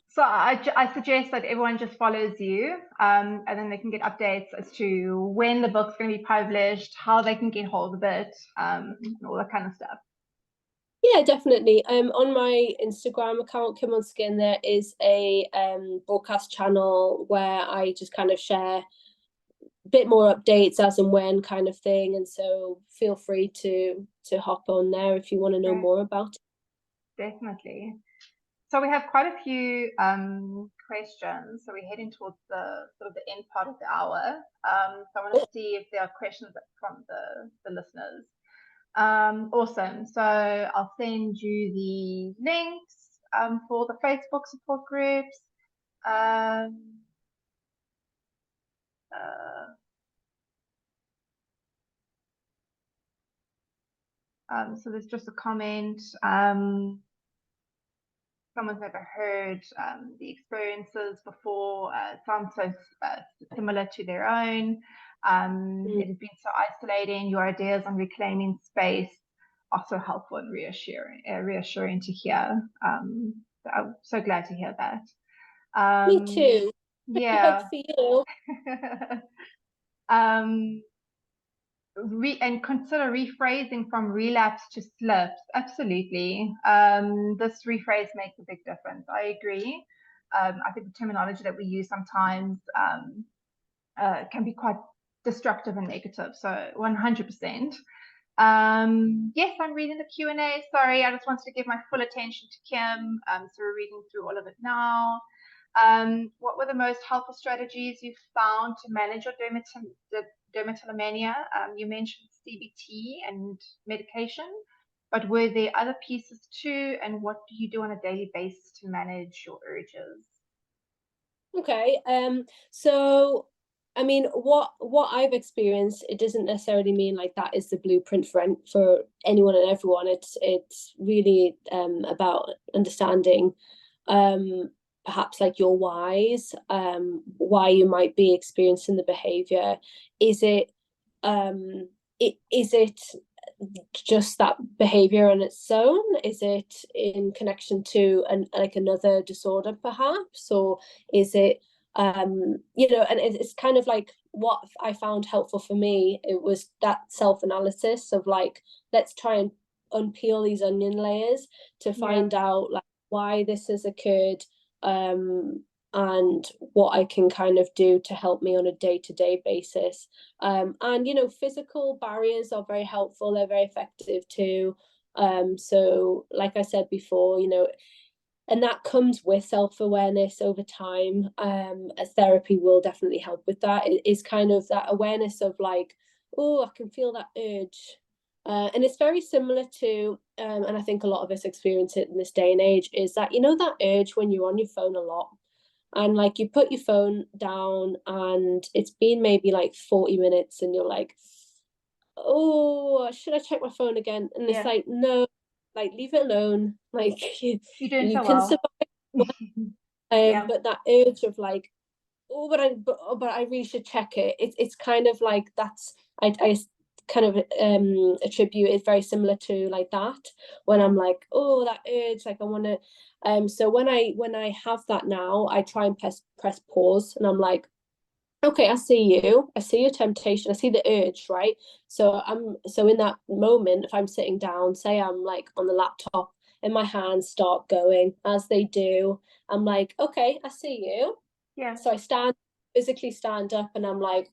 So I suggest that everyone just follows you, and then they can get updates as to when the book's going to be published, how they can get hold of it, and all that kind of stuff. Yeah, definitely. On my Instagram account, Kim on Skin, there is a broadcast channel where I just kind of share a bit more updates as and when kind of thing, and so feel free to to hop on there if you want to know more about it. Definitely. So we have quite a few questions. So we're heading towards the sort of the end part of the hour. So I want to see if there are questions from the listeners. Awesome. So I'll send you the links for the Facebook support groups. So there's just a comment. Someone's never heard the experiences before. Sounds so similar to their own. It has been so isolating. Your ideas on reclaiming space are so helpful and reassuring to hear. So I'm so glad to hear that. Me too. Yeah. For you. And consider rephrasing from relapse to slips. Absolutely. This rephrase makes a big difference. I agree. I think the terminology that we use sometimes can be quite destructive and negative. So 100%. Yes, I'm reading the Q&A. Sorry, I just wanted to give my full attention to Kim. So we're reading through all of it now. What were the most helpful strategies you found to manage your dermatillomania? You mentioned CBT and medication, but were there other pieces too? And what do you do on a daily basis to manage your urges? Okay. So I mean, what I've experienced, it doesn't necessarily mean like that is the blueprint for anyone and everyone. It's really about understanding perhaps like your whys, why you might be experiencing the behavior. Is it just that behavior on its own? Is it in connection to another disorder perhaps, or is it and it's kind of like what I found helpful for me, it was that self-analysis of like, let's try and unpeel these onion layers to find out like why this has occurred, and what I can kind of do to help me on a day-to-day basis. And physical barriers are very helpful, they're very effective too. So like I said before, and that comes with self-awareness over time. As therapy will definitely help with that. It is kind of that awareness of like, oh, I can feel that urge. And it's very similar to, and I think a lot of us experience it in this day and age, is that, that urge when you're on your phone a lot. And like you put your phone down and it's been maybe like 40 minutes and you're like, oh, should I check my phone again? And it's like, no, like leave it alone. Like you're doing you so can well. survive. But that urge of like, oh, but I really should check it. It's kind of like that's I kind of attribute it very similar to like that when I'm like, oh, that urge, like I want to. So when I have that now, I try and press pause, and I'm like, okay, I see you. I see your temptation. I see the urge, right? So in that moment, if I'm sitting down, say I'm like on the laptop and my hands start going as they do, I'm like, okay, I see you. Yeah. So I physically stand up and I'm like,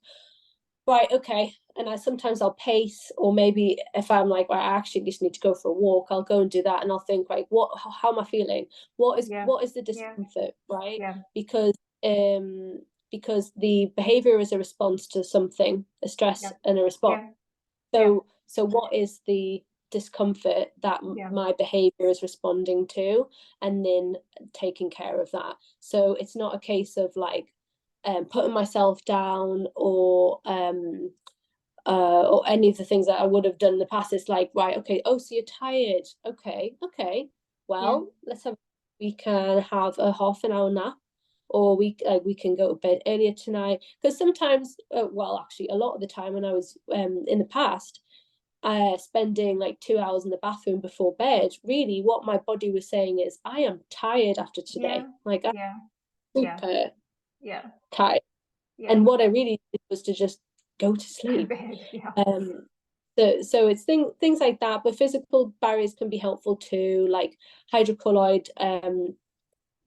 right, okay. And sometimes I'll pace, or maybe if I'm like, right, I actually just need to go for a walk, I'll go and do that. And I'll think, like, how am I feeling? What is the discomfort, right? Yeah. Because the behavior is a response to something, a stress and a response. So what is the discomfort that my behavior is responding to, and then taking care of that. So it's not a case of like putting myself down or any of the things that I would have done in the past. It's like, right, okay, oh, so you're tired. Okay, well, we can have a half an hour nap, or we can go to bed earlier tonight. Because sometimes, well, actually, a lot of the time when I was in the past, spending like 2 hours in the bathroom before bed, really what my body was saying is, I am tired after today. Like, I'm super tired. And what I really did was to just go to sleep. So it's things like that. But physical barriers can be helpful too, like hydrocolloid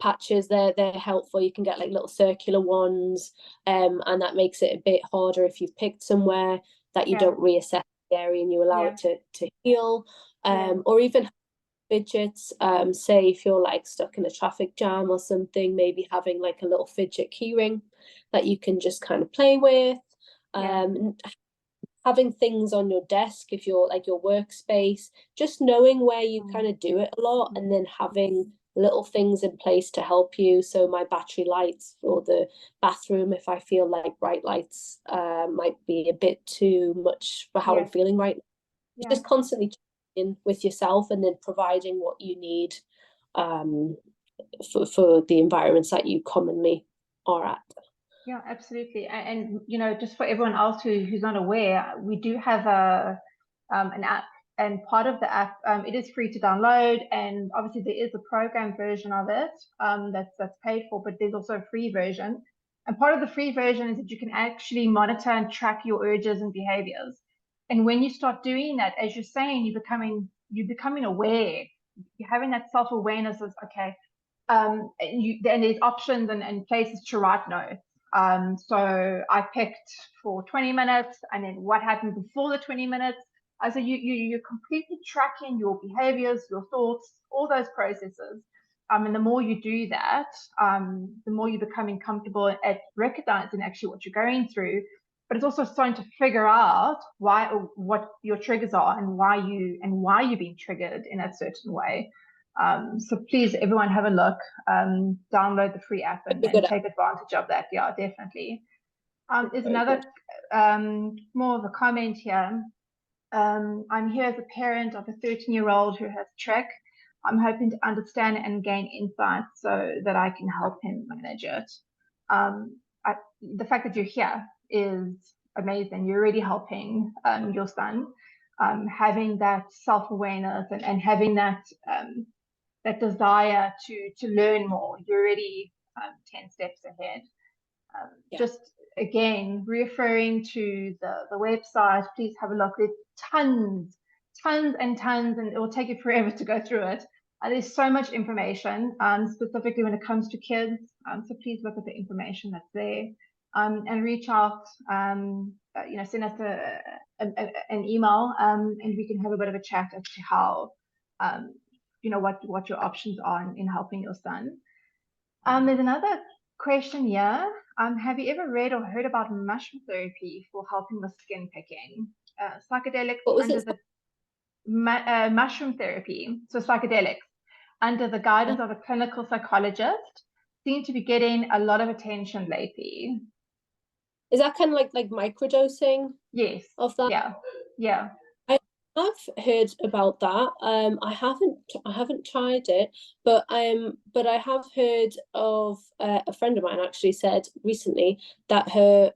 patches. They're helpful. You can get like little circular ones, and that makes it a bit harder if you've picked somewhere that you don't reassess the area and you allow Yeah. it to heal, Yeah. or even fidgets, say if you're like stuck in a traffic jam or something, maybe having like a little fidget keyring that you can just kind of play with. Yeah. Having things on your desk, if you're like your workspace, just knowing where you kind of do it a lot, and then having little things in place to help you. So my battery lights for the bathroom, if I feel like bright lights might be a bit too much for how I'm feeling right now. Yeah. Just constantly checking in with yourself and then providing what you need for the environments that you commonly are at. Yeah, absolutely. And you know, just for everyone else who's not aware, we do have an app, and part of the app, it is free to download, and obviously there is a program version of it that's paid for, but there's also a free version. And part of the free version is that you can actually monitor and track your urges and behaviors. And when you start doing that, as you're saying, you're becoming aware. You're having that self-awareness of, okay, and there's options and places to write notes. So I picked for 20 minutes, and then what happened before the 20 minutes. So you're completely tracking your behaviors, your thoughts, all those processes. And the more you do that, the more you're becoming comfortable at recognizing actually what you're going through. But it's also starting to figure out what your triggers are, and why you're being triggered in a certain way. So please, everyone, have a look, download the free app and take advantage of that. Yeah, definitely. There's another more of a comment here. I'm here as a parent of a 13-year-old who has trach. I'm hoping to understand and gain insight so that I can help him manage it. The fact that you're here is amazing. You're already helping your son. Having that self-awareness and having that desire to learn more. You're already 10 steps ahead. Just again, referring to the website, please have a look. There's tons and tons, and it will take you forever to go through it. There's so much information, specifically when it comes to kids. So please look at the information that's there, and reach out. Send us an email, and we can have a bit of a chat as to how, what your options are in helping your son. There's another question here. Have you ever read or heard about mushroom therapy for helping with skin picking? Psychedelics under the mushroom therapy, so psychedelics under the guidance of a clinical psychologist, seem to be getting a lot of attention lately. Is that kind of like microdosing? Yes. Of that? Yeah. I've heard about that. I haven't tried it, but I have heard of a friend of mine actually said recently that her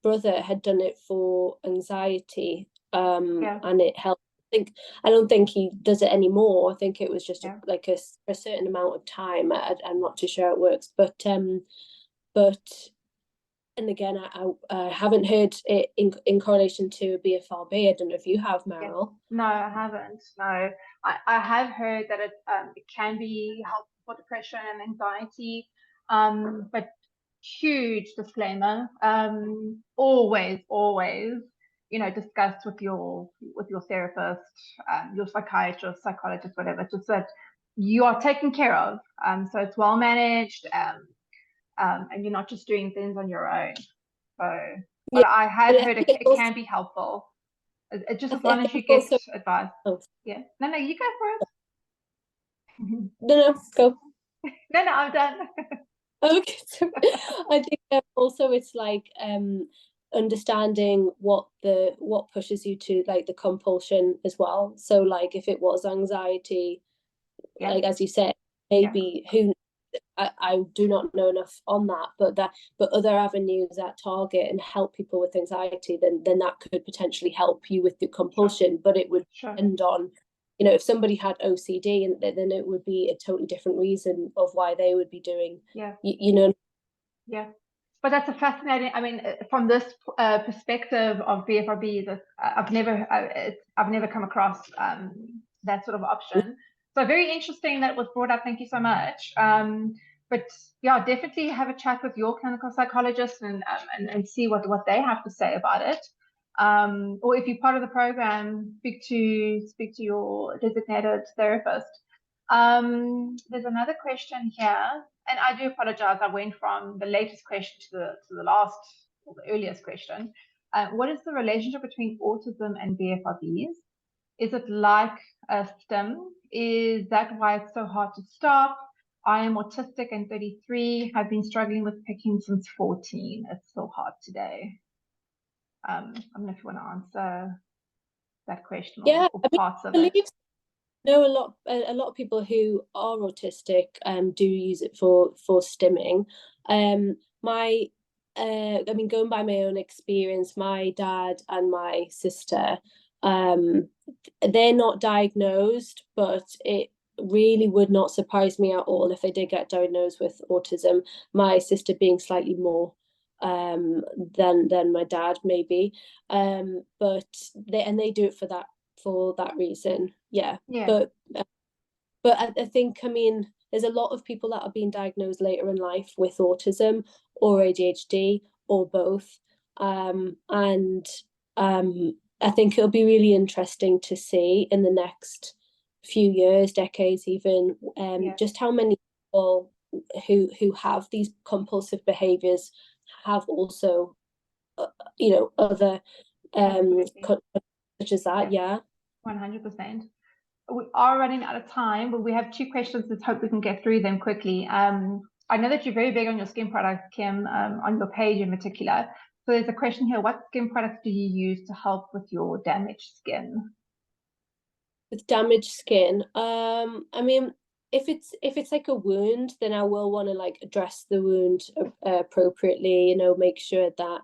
brother had done it for anxiety, and it helped. I don't think he does it anymore. I think it was just a certain amount of time. I'm not too sure how it works, but and again, I haven't heard it in correlation to BFRB. I don't know if you have, Meryl. No, I haven't. No, I have heard that it can be helpful for depression and anxiety, but huge disclaimer. Always, discuss with your therapist, your psychiatrist, psychologist, whatever, just that you are taken care of. So it's well managed. And you're not just doing things on your own. So, but I have heard it can be helpful. Just as long as you get advice. Yeah. No, you go for it. No, go. No, I'm done. Okay. So I think also it's like understanding what pushes you to like the compulsion as well. So like if it was anxiety, like as you said, maybe I do not know enough on that, but other avenues that target and help people with anxiety, then that could potentially help you with the compulsion. But it would depend on, if somebody had OCD, and then it would be a totally different reason of why they would be doing. Yeah. But that's a fascinating. I mean, from this perspective of BFRBs, I've never come across that sort of option. So very interesting that it was brought up. Thank you so much. But yeah, definitely have a chat with your clinical psychologist and see what they have to say about it. or if you're part of the program, speak to your designated therapist. There's another question here, and I do apologize. I went from the latest question to the last, or the earliest question. What is the relationship between autism and BFRBs? Is it like a STEM? Is that why it's so hard to stop? I am autistic and 33. I've been struggling with picking since 14. It's so hard today. I don't know if you want to answer that question or parts of it. No, a lot of people who are autistic do use it for stimming. I mean, going by my own experience, my dad and my sister, they're not diagnosed, but it really would not surprise me at all if they did get diagnosed with autism. My sister being slightly more than my dad, maybe, but they do it for that reason. Yeah. But I think, I mean, there's a lot of people that are being diagnosed later in life with autism or ADHD or both, and I think it'll be really interesting to see in the next few years, decades even, just how many people who have these compulsive behaviors have also, other such as that. 100%. We are running out of time, but we have 2 questions. Let's hope we can get through them quickly. I know that you're very big on your skin products, Kim, on your page in particular. So there's a question here: what skin products do you use to help with your damaged skin? With damaged skin, I mean, if it's like a wound, then I will want to like address the wound appropriately. Make sure that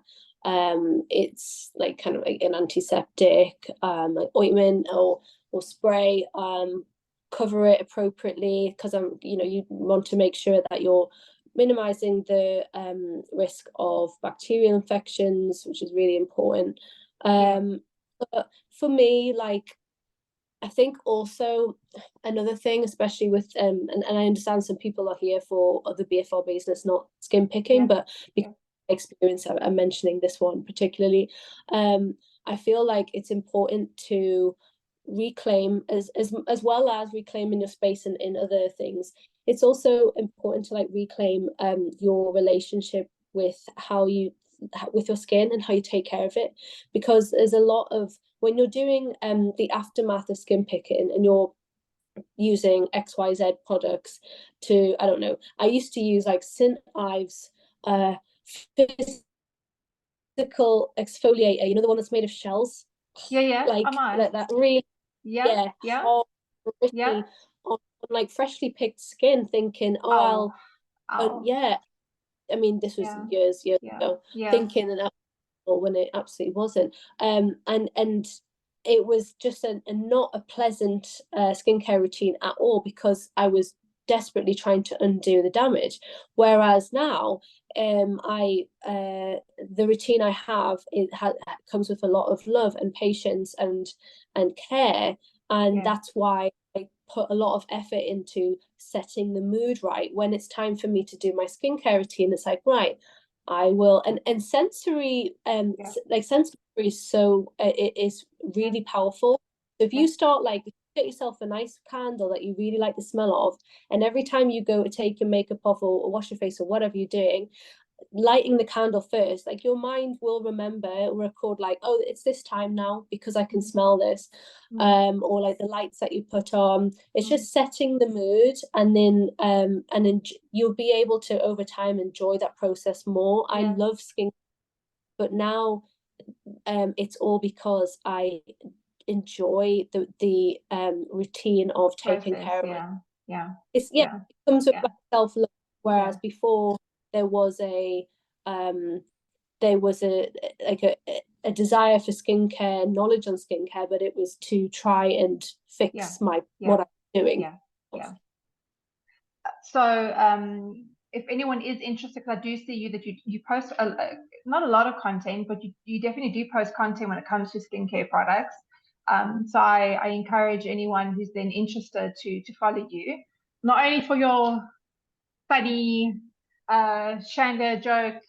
it's like kind of like an antiseptic, like ointment or spray, cover it appropriately, because you want to make sure that you're minimizing the risk of bacterial infections, which is really important. But for me, like, I think also another thing, especially with and I understand some people are here for other BFRBs and it's not skin picking, but because of experience, I'm mentioning this one particularly. I feel like it's important to reclaim as well as reclaiming your space in other things. It's also important to like reclaim your relationship with with your skin and how you take care of it, because there's a lot of, when you're doing the aftermath of skin picking and you're using XYZ products to, I don't know, I used to use like St. Ives physical exfoliator, the one that's made of shells. Like that really on like freshly picked skin, thinking, I mean, this was years ago, thinking that when it absolutely wasn't, and it was just a not a pleasant skincare routine at all, because I was desperately trying to undo the damage. Whereas now, the routine I have, comes with a lot of love and patience and care, and that's why I put a lot of effort into setting the mood right. When it's time for me to do my skincare routine, it's like, right, I will, and sensory, like sensory is so, it is really powerful. So if you start like, get yourself a nice candle that you really like the smell of, and every time you go to take your makeup off or wash your face or whatever you're doing, lighting the candle first, like your mind will record like, oh, it's this time now because I can smell this, or like the lights that you put on. It's just setting the mood, and then you'll be able to over time enjoy that process more. I love skin, but now it's all because I enjoy the routine of taking care of it. It comes with self-love, whereas before there was a desire for skincare, knowledge on skincare, but it was to try and fix what I'm doing. So if anyone is interested, because I do see that you post not a lot of content, but you definitely do post content when it comes to skincare products. So I encourage anyone who's then interested to follow you, not only for your funny Shanga jokes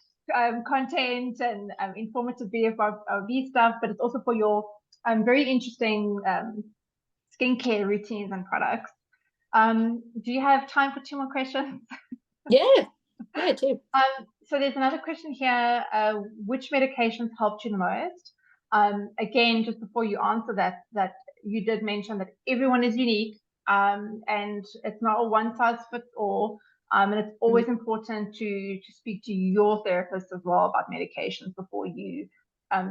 content and informative BFRB stuff, but it's also for your very interesting skincare routines and products. Do you have time for 2 more questions? Yeah, I do. So there's another question here. Which medications helped you the most? Again, just before you answer that you did mention that everyone is unique, and it's not a one size fits all. And it's always important to speak to your therapist as well about medications before you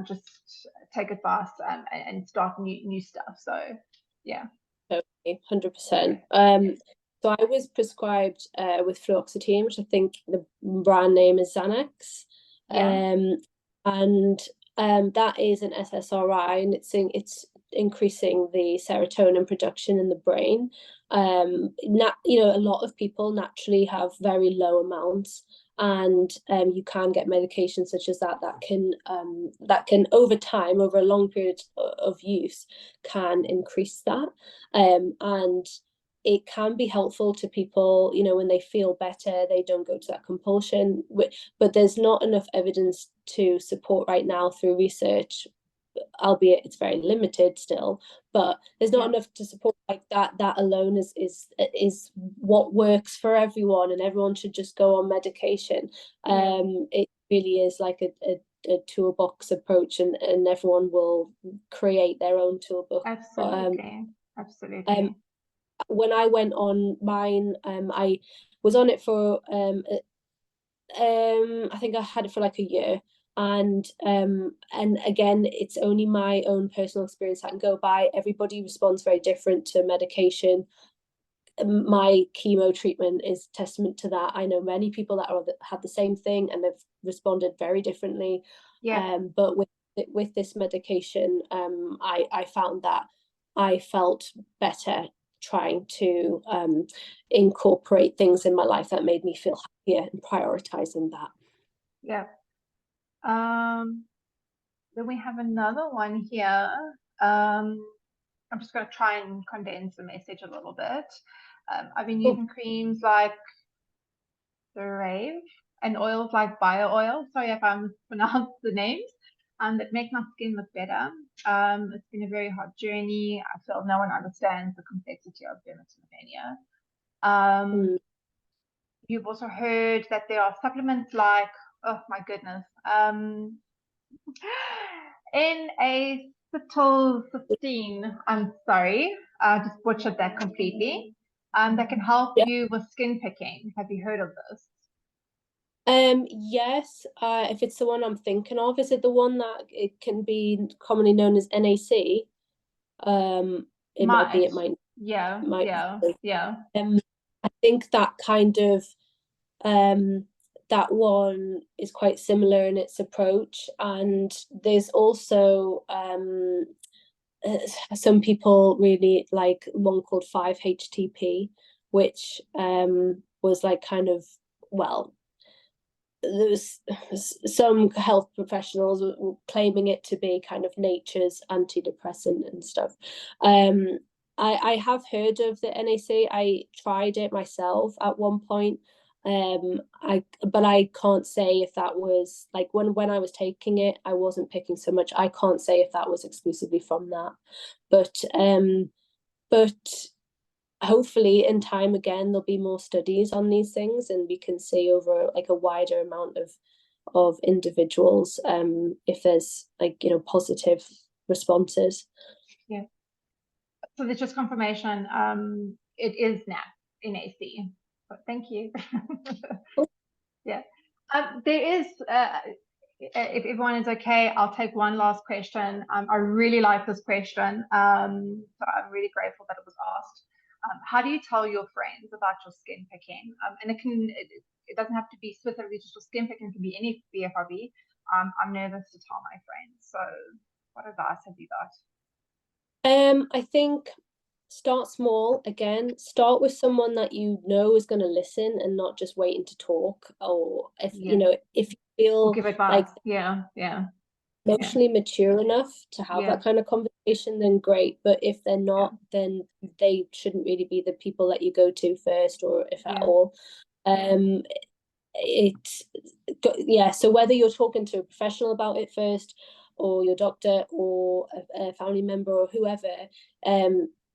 just take advice and start new stuff. So yeah. Totally, 100%. So I was prescribed with fluoxetine, which I think the brand name is Xanax. Yeah. And that is an SSRI, and it's increasing the serotonin production in the brain. You know, a lot of people naturally have very low amounts, and you can get medications such as that can over time, over a long period of use, can increase that. And it can be helpful to people, you know, when they feel better, they don't go to that compulsion. But there's not enough evidence to support right now through research, albeit it's very limited still, but there's not enough to support like that alone is what works for everyone, and everyone should just go on medication. It really is like a toolbox approach, and everyone will create their own toolbox. Absolutely. Absolutely. When I went on mine, I was on it for I think I had it for like a year, and again, it's only my own personal experience I can go by. Everybody responds very different to medication. My chemo treatment is testament to that. I know many people that had the same thing and they've responded very differently. But with this medication, I found that I felt better trying to incorporate things in my life that made me feel happier and prioritizing that. Yeah. Then we have another one here. I'm just going to try and condense the message a little bit. I've been using creams like the Rave and oils like Bio Oil. Sorry if I mispronounced the names. That make my skin look better. It's been a very hard journey. I feel no one understands the complexity of dermatomania. You've also heard that there are supplements like, oh my goodness, N-acetylcysteine. I'm sorry, I just butchered that completely. That can help you with skin picking. Have you heard of this? Yes, if it's the one I'm thinking of, is it the one that it can be commonly known as NAC? It might be, it might. Yeah. I think that kind of that one is quite similar in its approach, and there's also some people really like one called 5-HTP, which was like kind of, well, there's some health professionals claiming it to be kind of nature's antidepressant and stuff. I have heard of the NAC. I tried it myself at one point. But I can't say if that was like when I was taking it, I wasn't picking so much. I can't say if that was exclusively from that. But hopefully in time again there'll be more studies on these things, and we can see over like a wider amount of individuals if there's like, you know, positive responses. Yeah. So there's just confirmation. It is NAC. But thank you. Yeah. There is. If everyone is okay, I'll take one last question. I really like this question. So I'm really grateful that it was asked. How do you tell your friends about your skin picking? And it doesn't have to be specifically just your skin picking, it can be any BFRB. I'm nervous to tell my friends. So what advice have you got? I think start small again. Start with someone that you know is going to listen and not just waiting to talk. Or if you know, if you feel give advice. Like emotionally mature enough to have that kind of conversation, then great. But if they're not, then they shouldn't really be the people that you go to first, or if at all. It yeah, so whether you're talking to a professional about it first, or your doctor, or a family member, or whoever,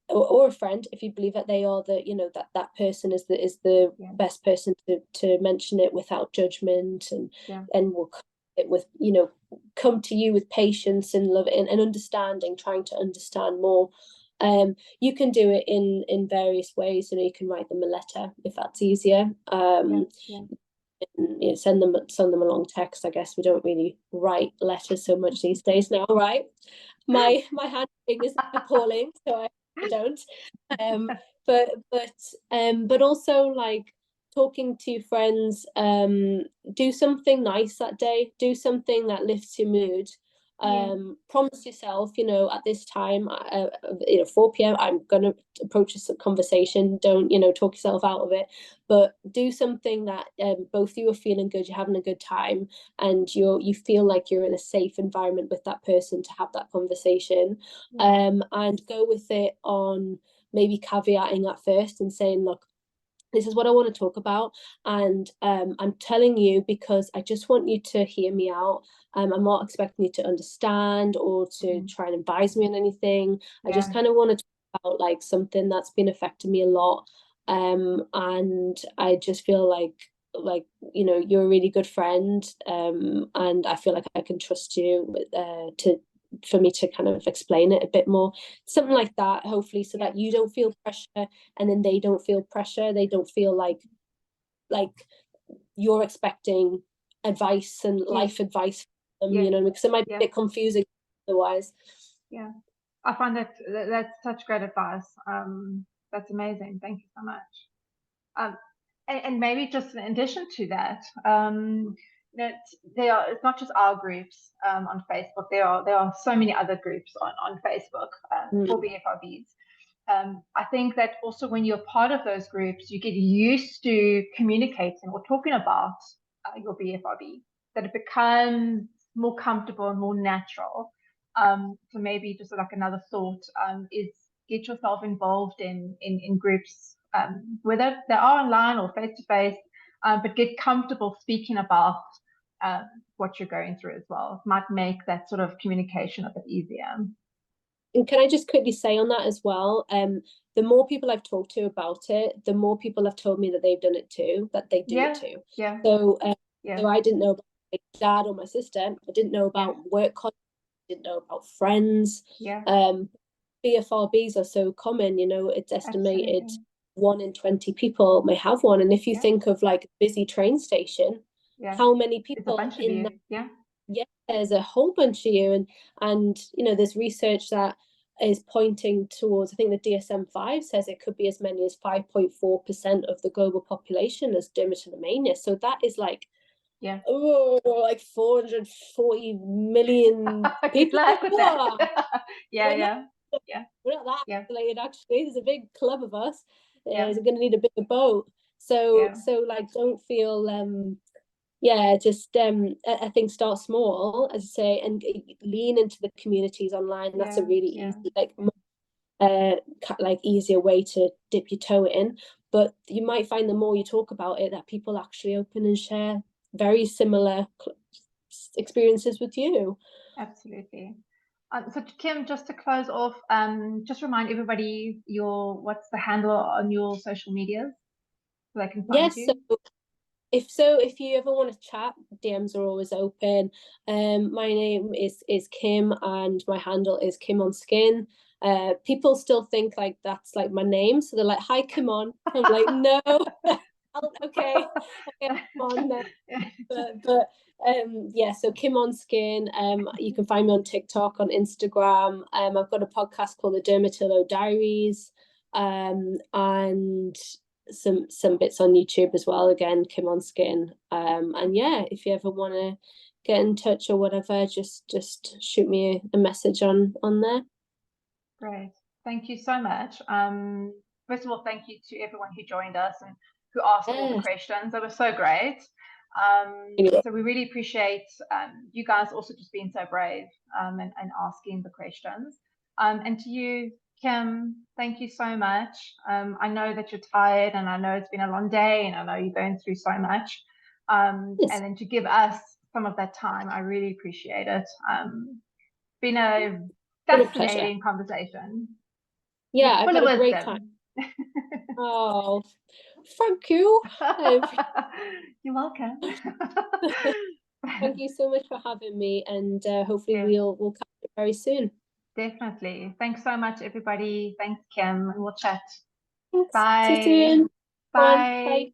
or a friend, if you believe that they are the, you know, that person is the best person to mention it without judgment, and will it with, you know, come to you with patience and love and understanding, trying to understand more. You can do it in various ways. You know, you can write them a letter if that's easier. You know, send them a long text. I guess we don't really write letters so much these days now, right? My handwriting is appalling, so I don't. But also, like, talking to friends, do something nice that day, do something that lifts your mood. Promise yourself, you know, at this time, you know, 4 p.m. I'm gonna approach this conversation. Don't, you know, talk yourself out of it, but do something that both of you are feeling good, you're having a good time, and you feel like you're in a safe environment with that person to have that conversation. And go with it on maybe caveating at first and saying, look, this is what I want to talk about, and I'm telling you because I just want you to hear me out. I'm not expecting you to understand or to try and advise me on anything. I just kind of want to talk about like something that's been affecting me a lot, and I just feel like, you know, you're a really good friend, and I feel like I can trust you for me to kind of explain it a bit more, something like that, hopefully, so that you don't feel pressure, and then they don't feel pressure. They don't feel like you're expecting advice and life advice from them, you know, because it might be a bit confusing otherwise. I find that's such great advice. That's amazing. Thank you so much. And maybe just in addition to that, you know, it's not just our groups on Facebook. There are so many other groups on Facebook for BFRBs. I think that also when you're part of those groups, you get used to communicating or talking about your BFRB, that it becomes more comfortable and more natural. So maybe just like another thought is get yourself involved in groups, whether they are online or face-to-face, but get comfortable speaking about what you're going through as well. It might make that sort of communication a bit easier. And can I just quickly say on that as well, the more people I've talked to about it, the more people have told me that they've done it too, that they do it too. So I didn't know about my dad or my sister. I didn't know about work colleagues. I didn't know about friends. BFRBs are so common, you know, it's estimated 1 in 20 people may have one. And if you think of like a busy train station, how many people in that? There's a whole bunch of you, and you know, there's research that is pointing towards, I think the DSM-5 says it could be as many as 5.4% of the global population as dermatillomania. So that is like like 440 million people. We're not that isolated, actually. There's a big club of us. We're going to need a bigger boat. So like, don't feel just I think start small, as I say, and lean into the communities online. That's a really easy, like easier way to dip your toe in. But you might find the more you talk about it, that people actually open and share very similar experiences with you. Absolutely. So Kim, just to close off, just remind everybody what's the handle on your social medias so they can find you. If you ever want to chat, DMs are always open. My name is Kim, and my handle is Kim on Skin. People still think like that's like my name, so they're like, "Hi, Kim on." I'm like, "No." okay, I'm on there. But so Kim on Skin. You can find me on TikTok, on Instagram. I've got a podcast called the Dermatillo Diaries, and some bits on YouTube as well. Again, Kim on Skin. And if you ever want to get in touch or whatever, just shoot me a message on there. Great, thank you so much. First of all, thank you to everyone who joined us and who asked all the questions. That was so great. So we really appreciate you guys also just being so brave and asking the questions. And to you, Kim, thank you so much. I know that you're tired, and I know it's been a long day, and I know you're going through so much. Yes. and then to give us some of that time. I really appreciate it. Been a fascinating conversation. Yeah, I've full had of a great wisdom. time. Oh, thank you. You're welcome. Thank you so much for having me, and hopefully Yeah. we'll catch up very soon. Definitely. Thanks so much, everybody. Thanks, Kim. We'll chat. Thanks. See you Bye. soon. Bye. Bye.